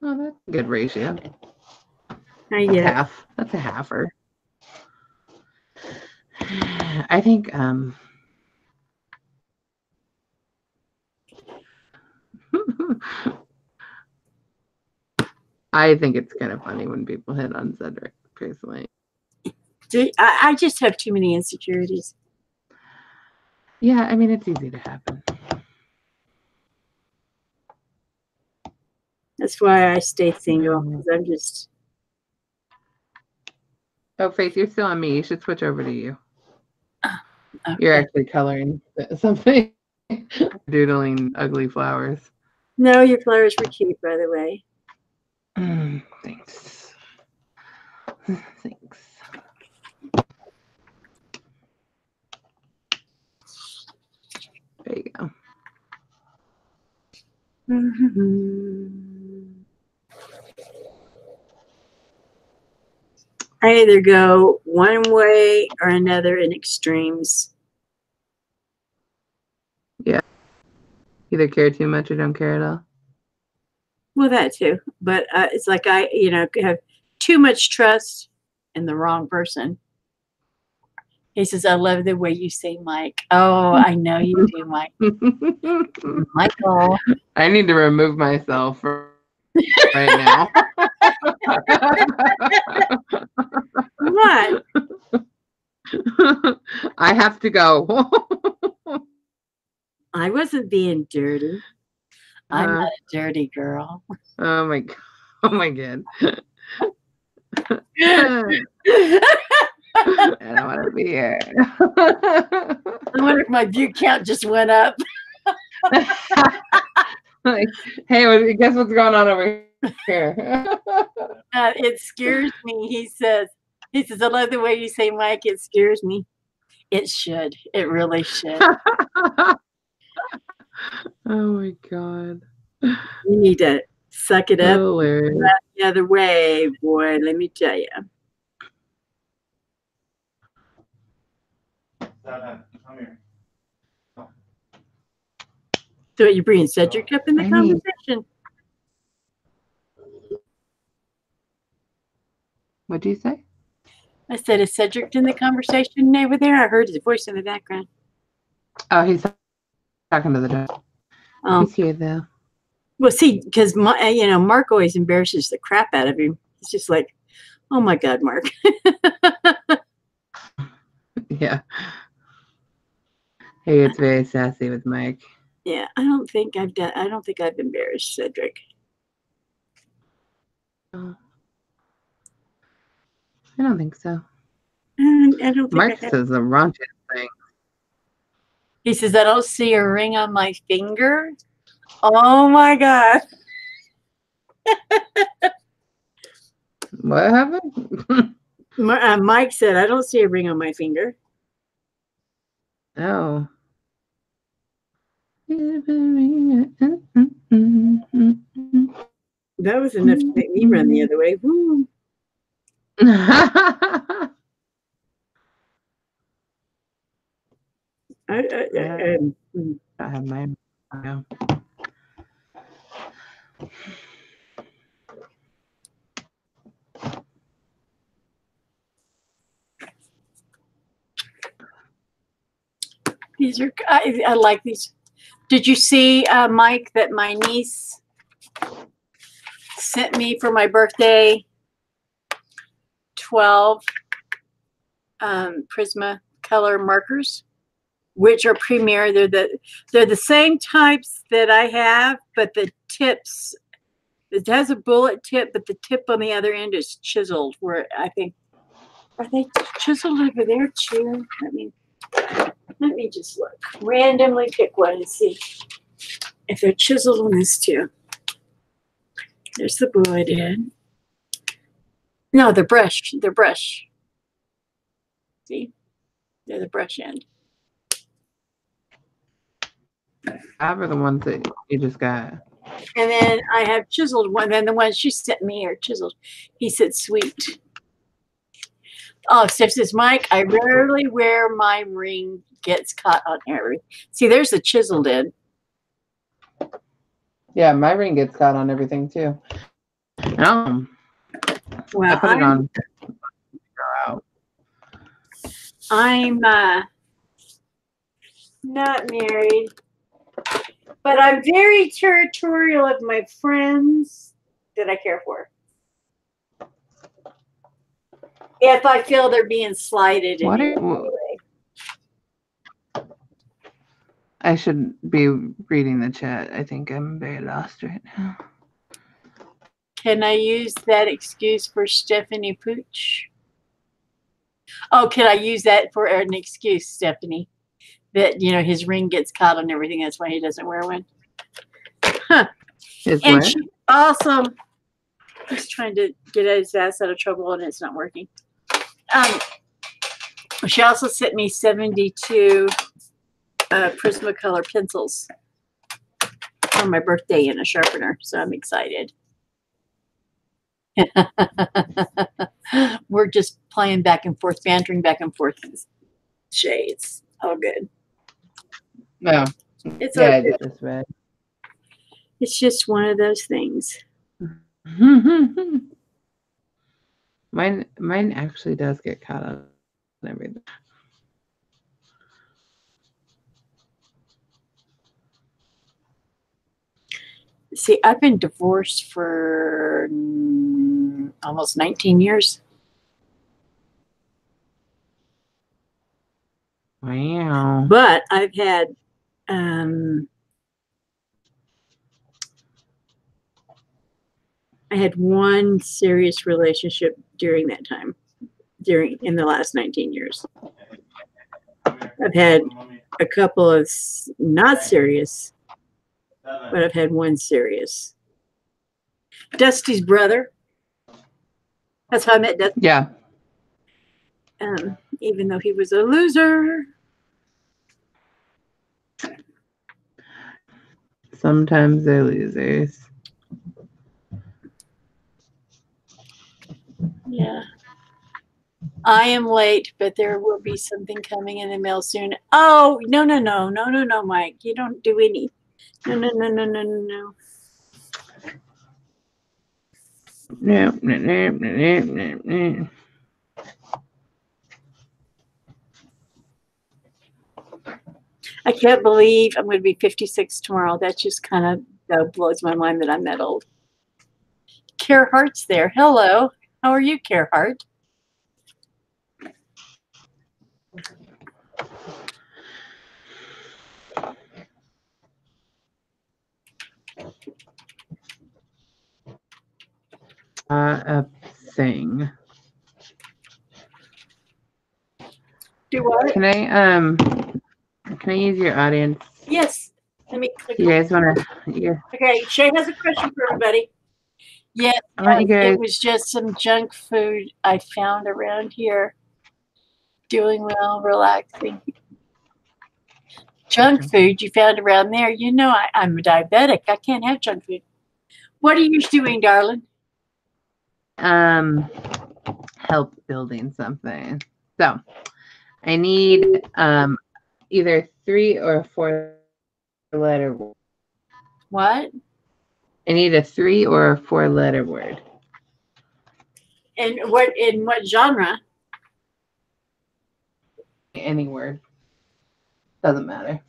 Oh, that's a good ratio. Not That's yet. half. That's a halfer. I think I think it's kind of funny when people hit on Cedric, personally. I just have too many insecurities. Yeah, I mean, it's easy to happen. That's why I stay single, because I'm just... Oh, Faith, you're still on me. You should switch over to you. Okay. You're actually coloring something. Doodling ugly flowers. No, your flowers were cute, by the way. Thanks. Thanks. There you go. I either go one way or another in extremes. Yeah. Either care too much or don't care at all. Well, that too. But it's like I, have too much trust in the wrong person. He says, I love the way you say Mike. Oh, I know you do, Mike. Michael. I need to remove myself right now. What? I have to go. I wasn't being dirty. I'm not a dirty girl. Oh my god. Oh my god. I don't want to be here. I wonder if my view count just went up. Like, hey, guess what's going on over here? It scares me. He says, I love the way you say Mike. It scares me. It should. It really should. Oh my god. You need to suck it up. Hilarious. The other way, boy. Let me tell you. Come here. So you're bringing Cedric up in the conversation. What'd you say? I said, is Cedric in the conversation over there? I heard his voice in the background. Oh, he's talking to the dog. Oh. He's here though. Well, see, because Mark always embarrasses the crap out of him. It's just like, oh my God, Mark. Yeah. He gets very sassy with Mike. Yeah, I don't think I've embarrassed Cedric. Oh. I don't think so. I don't think Mark says the raunchiest thing. He says, I don't see a ring on my finger. Oh my God. What happened? Mike said, I don't see a ring on my finger. Oh. That was enough to make me run the other way. Woo. I have mine. Yeah. These are, I like these. Did you see, Mike, that my niece sent me for my birthday 12 Prismacolor markers, which are Premier. They're the same types that I have, but the tips, it has a bullet tip, but the tip on the other end is chiseled, where I think Are they chiseled over there too? Let me just look. Randomly pick one and see if they're chiseled on this too. There's the blue I did. No, the brush. The brush. See? They're the brush end. I have the ones that you just got. And then I have chiseled one. Then the ones she sent me are chiseled. He said sweet. Oh, Steph says, Mike, I rarely wear my ring gets caught on everything. See, there's the chiseled end. Yeah, my ring gets caught on everything too. No. Well, I put it on. I'm not married, but I'm very territorial of my friends that I care for. If I feel they're being slighted in any way. I should be reading the chat. I think I'm very lost right now. Can I use that excuse for Stephanie Pooch? Oh, can I use that for an excuse, Stephanie? That, you know, his ring gets caught on everything. That's why he doesn't wear one. Huh. And she also, he's trying to get his ass out of trouble and it's not working. She also sent me 72 Prismacolor pencils on my birthday in a sharpener. So I'm excited. We're just playing back and forth, bantering back and forth shades. All good. No. It's yeah, okay. It's red. It's just one of those things. Mine actually does get caught on everything. See, I've been divorced for almost 19 years. Wow. But I've had I had one serious relationship during that time, in the last 19 years. I've had a couple of not serious, but I've had one serious. Dusty's brother. That's how I met Dusty. Yeah. Even though he was a loser. Sometimes they're losers. Yeah. I am late, but there will be something coming in the mail soon. Oh, no, Mike. You don't do any. No. No. I can't believe I'm going to be 56 tomorrow. That just kind of blows my mind that I'm that old. Care Hart's there. Hello. How are you, Care Hart? A thing. Do what? Can I use your audience? Yes. Let me click. You guys want to? Yeah. Okay. Shay has a question for everybody. Yes. It was just some junk food I found around here. Doing well, relaxing. Junk food you found around there. You know, I'm a diabetic. I can't have junk food. What are you doing, darling? Help building something. So I need either 3 or 4 letter word. What? I need a 3 or a 4 letter word. And in what genre? Any word. Doesn't matter.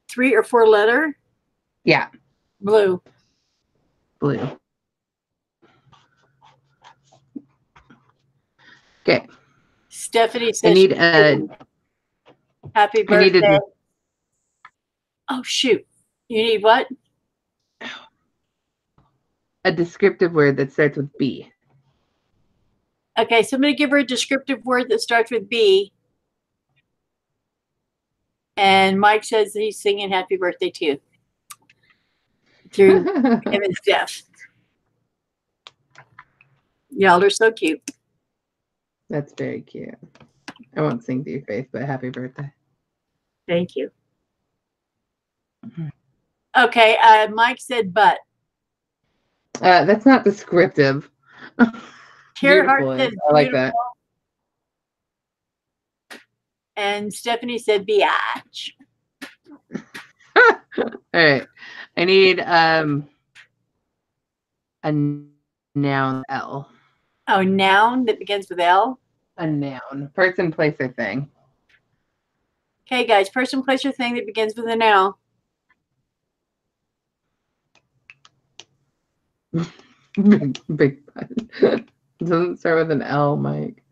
3 or 4 letter? Yeah. Blue. Okay. Stephanie says I need a happy birthday. Oh shoot. You need what? A descriptive word that starts with B. Okay, so I'm going to give her a descriptive word that starts with B. And Mike says he's singing happy birthday to you. Through him and Steph. Y'all are so cute. That's very cute. I won't sing to your face, but happy birthday. Thank you. Okay, Mike said but. That's not descriptive. Carrot Heart says I like that. And Stephanie said biatch. All right. I need a noun L. Oh, noun that begins with L? A noun. Person, place, or thing. Okay, guys. Person, place, or thing that begins with an L. Big button. Doesn't start with an L, Mike.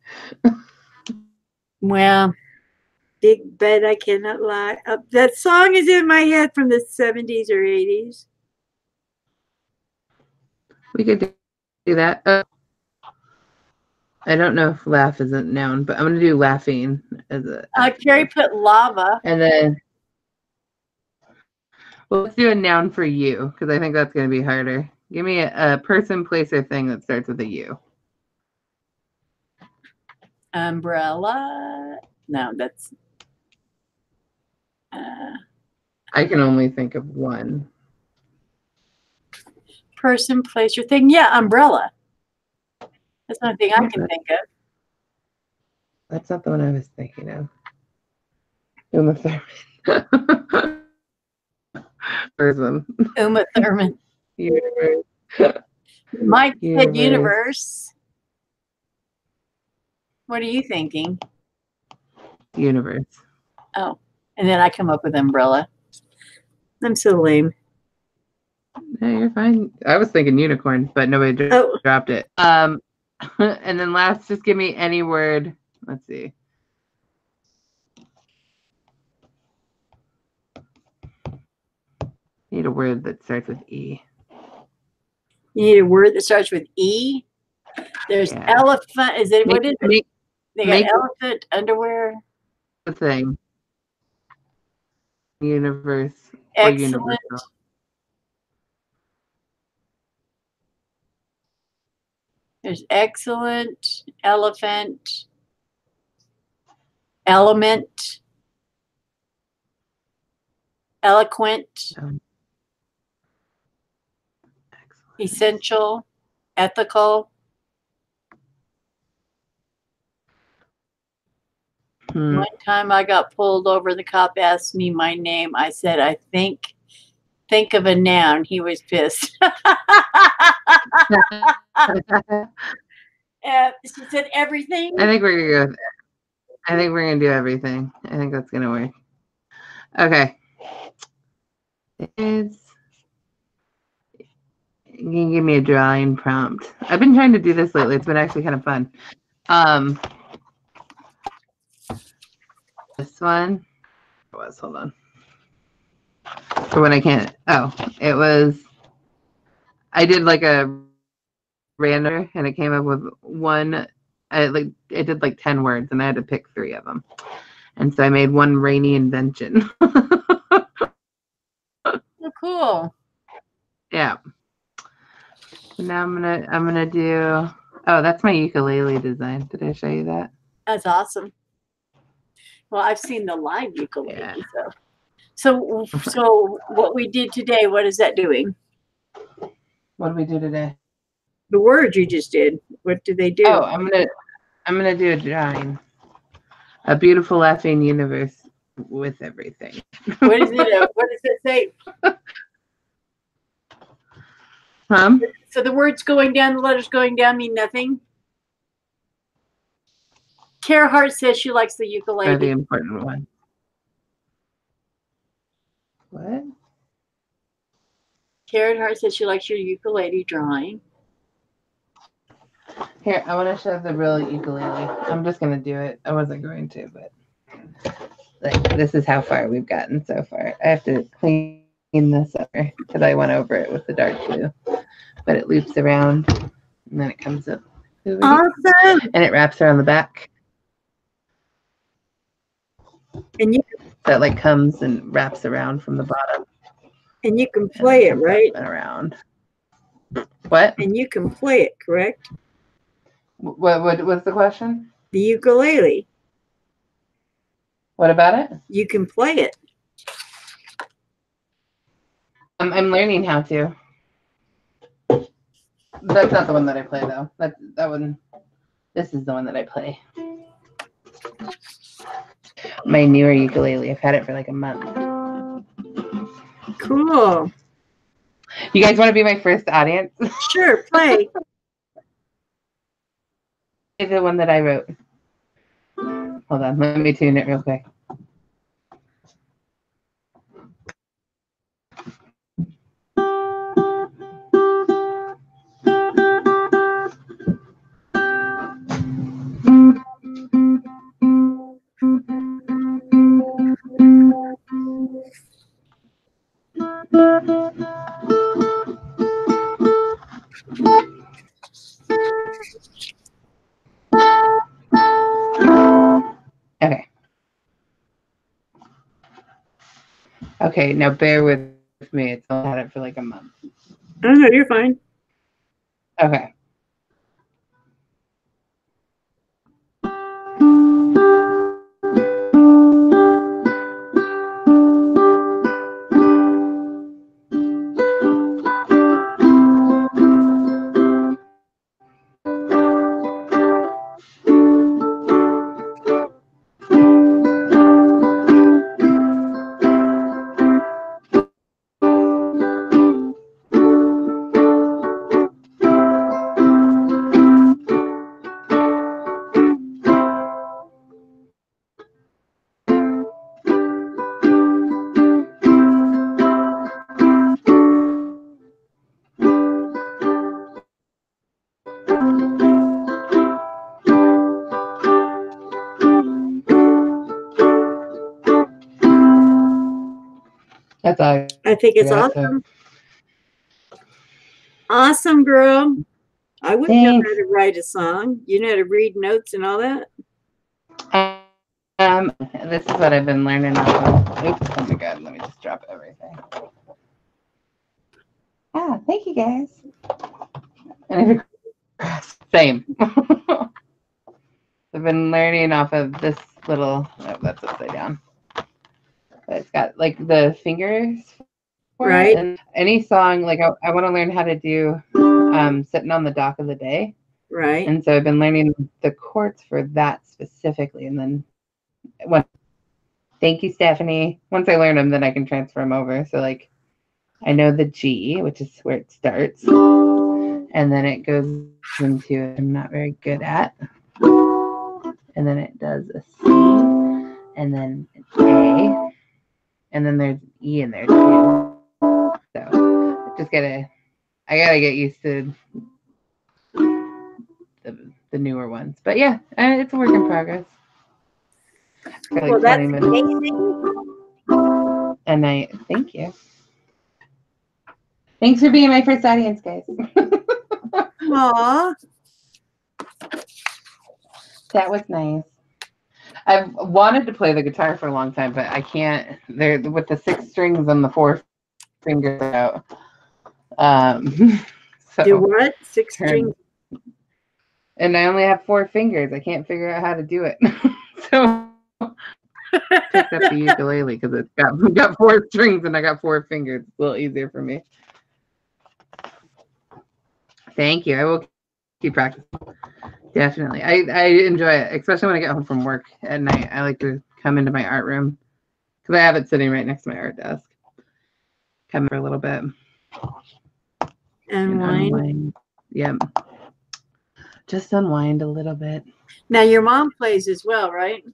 Well, big bed, I cannot lie. That song is in my head from the 70s or 80s. We could do that. I don't know if laugh is a noun, but I'm going to do laughing as a. Carrie put lava. And then, well, let's do a noun for you, because I think that's going to be harder. Give me a person, place, or thing that starts with a U. Umbrella. No, that's. I can only think of one. Person, place, or thing. Yeah, umbrella. That's the only thing I can think of. That's not the one I was thinking of. Uma Thurman. Person. Uma Thurman. Universe. Mike said universe. What are you thinking? Universe. Oh, and then I come up with umbrella. I'm so lame. No, you're fine. I was thinking unicorn, but nobody dropped it. And then last, just give me any word. Let's see. Need a word that starts with E. You need a word that starts with E. There's elephant. Is it what is it? They got elephant underwear. The thing. Universe. Excellent. Or universal. There's excellent, elephant, element, eloquent, essential, ethical. One time I got pulled over. The cop asked me my name. I said, I think of a noun. He was pissed. She said everything. I think we're gonna go. I think we're gonna do everything. I think that's gonna work. Okay. You can give me a drawing prompt. I've been trying to do this lately. It's been actually kind of fun. This one. Hold on. For when I can't. Oh, it was. I did like a random, and it came up with one. It did like 10 words, and I had to pick 3 of them. And so I made one rainy invention. Oh, cool. Yeah. Now I'm gonna do. Oh, that's my ukulele design. Did I show you that? That's awesome. Well, I've seen the live ukulele. Yeah. So what we did today, what is that doing? What did we do today? The words you just did. What do they do? Oh, I'm gonna do a drawing. A beautiful laughing universe with everything. What is it? What does it say? So the words going down, the letters going down mean nothing? Kara Hart says she likes the ukulele. Are the important one. What? Karen Hart says she likes your ukulele drawing. Here, I want to show the real ukulele. I'm just going to do it. I wasn't going to, but like this is how far we've gotten so far. I have to clean this up because I went over it with the dark blue, but it loops around and then it comes up Awesome. And it wraps around the back. And you That like comes and wraps around from the bottom. And you can play it, right? And around. What? And you can play it, correct? What was the question? The ukulele. What about it? You can play it. I'm learning how to. That's not the one that I play though. That one. This is the one that I play. My newer ukulele. I've had it for like a month. Cool. You guys want to be my first audience? Sure, play. It's the one that I wrote. Hold on, let me tune it real quick. Okay. Okay, now bear with me. It's only had it for like a month. Oh, no, you're fine. Okay. That's all. I think it's awesome. Awesome, girl. I wouldn't know how to write a song. You know how to read notes and all that? This is what I've been learning. Oops, oh my God, let me just drop everything. Ah, thank you guys. Same. I've been learning off of this little, oh, that's upside down. But it's got like the fingers for right. It. And any song, like I want to learn how to do Sitting on the Dock of the Day. Right. And so I've been learning the chords for that specifically. And then thank you, Stephanie. Once I learn them, then I can transfer them over. So like I know the G, which is where it starts. And then it goes into, I'm not very good at. And then it does a C. And then an A. And then there's E in there too. So I gotta get used to the newer ones. But yeah, it's a work in progress. Well, like that's amazing. And thank you. Thanks for being my first audience, guys. Aww. That was nice. I've wanted to play the guitar for a long time, but I can't. There with the 6 strings and the 4 fingers out. So do what? 6 strings. And I only have 4 fingers. I can't figure out how to do it. So I picked up the ukulele because it's got 4 strings and I got 4 fingers. It's a little easier for me. Thank you. I will keep practicing. Definitely. I enjoy it, especially when I get home from work at night. I like to come into my art room because I have it sitting right next to my art desk. Come for a little bit. And unwind. Yep. Just unwind a little bit. Now your mom plays as well, right?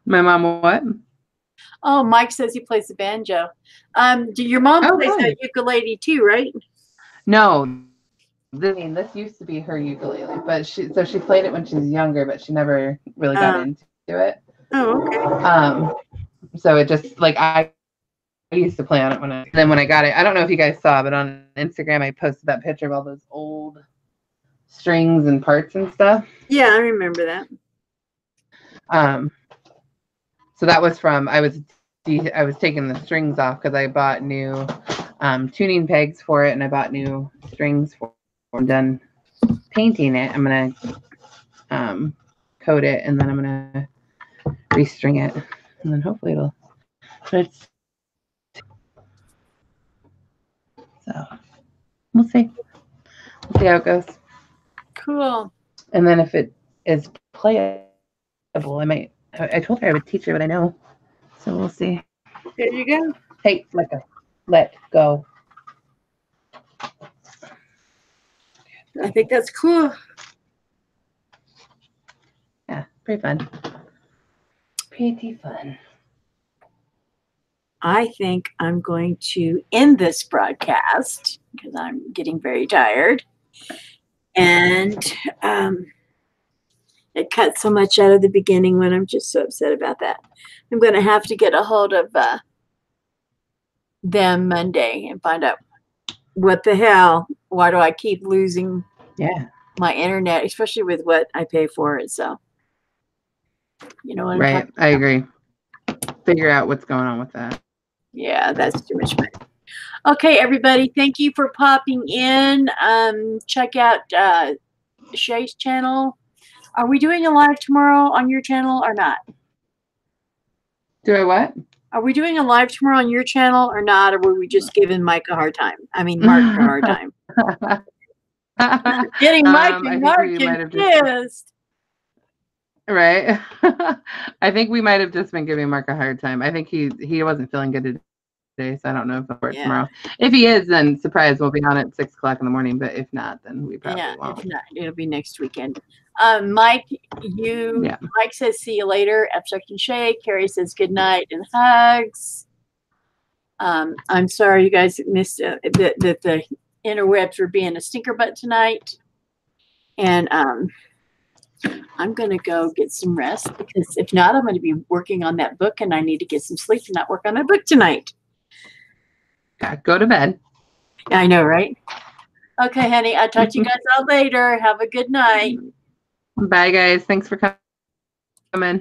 My mom what? Oh, Mike says he plays the banjo. Your mom plays a ukulele too, right? No. This used to be her ukulele, but she played it when she was younger, but she never really got into it. Oh, okay. So it just like I used to play on it when I got it. I don't know if you guys saw, but on Instagram I posted that picture of all those old strings and parts and stuff. Yeah, I remember that. So that was from, I was taking the strings off because I bought new tuning pegs for it, and I bought new strings for it. I'm done painting it. I'm going to coat it, and then I'm going to restring it, and then hopefully it'll, so we'll see how it goes. Cool. And then if it is playable, I told her I would teach her what I know. So we'll see. There you go. Hey, let go. I think that's cool. Yeah, pretty fun. Pretty fun. I think I'm going to end this broadcast because I'm getting very tired. And it cut so much out of the beginning when I'm just so upset about that. I'm going to have to get a hold of them Monday and find out what the hell. Why do I keep losing my internet, especially with what I pay for it? So, you know what I'm talking about. I agree. Figure out what's going on with that. Yeah, that's too much money. Okay, everybody, thank you for popping in. Check out Shay's channel. Are we doing a live tomorrow on your channel or not? Do I what? Are we doing a live tomorrow on your channel or not? Or were we just giving Mike a hard time? I mean, Mark a hard time. Getting Mike and Mark confused. Right. I think we might have just been giving Mark a hard time. I think he wasn't feeling good today, so I don't know if he'll work tomorrow. If he is, then surprise, we'll be on at 6 o'clock in the morning. But if not, then we probably won't. If not, it'll be next weekend. Mike, Mike says see you later. Abstract and Shay. Carrie says good night and hugs. I'm sorry you guys missed that the interwebs were being a stinker butt tonight, and I'm going to go get some rest because if not, I'm going to be working on that book and I need to get some sleep and not work on that book tonight. Go to bed. I know, right? Okay, honey. I'll talk to you guys all later. Have a good night. Bye, guys. Thanks for coming.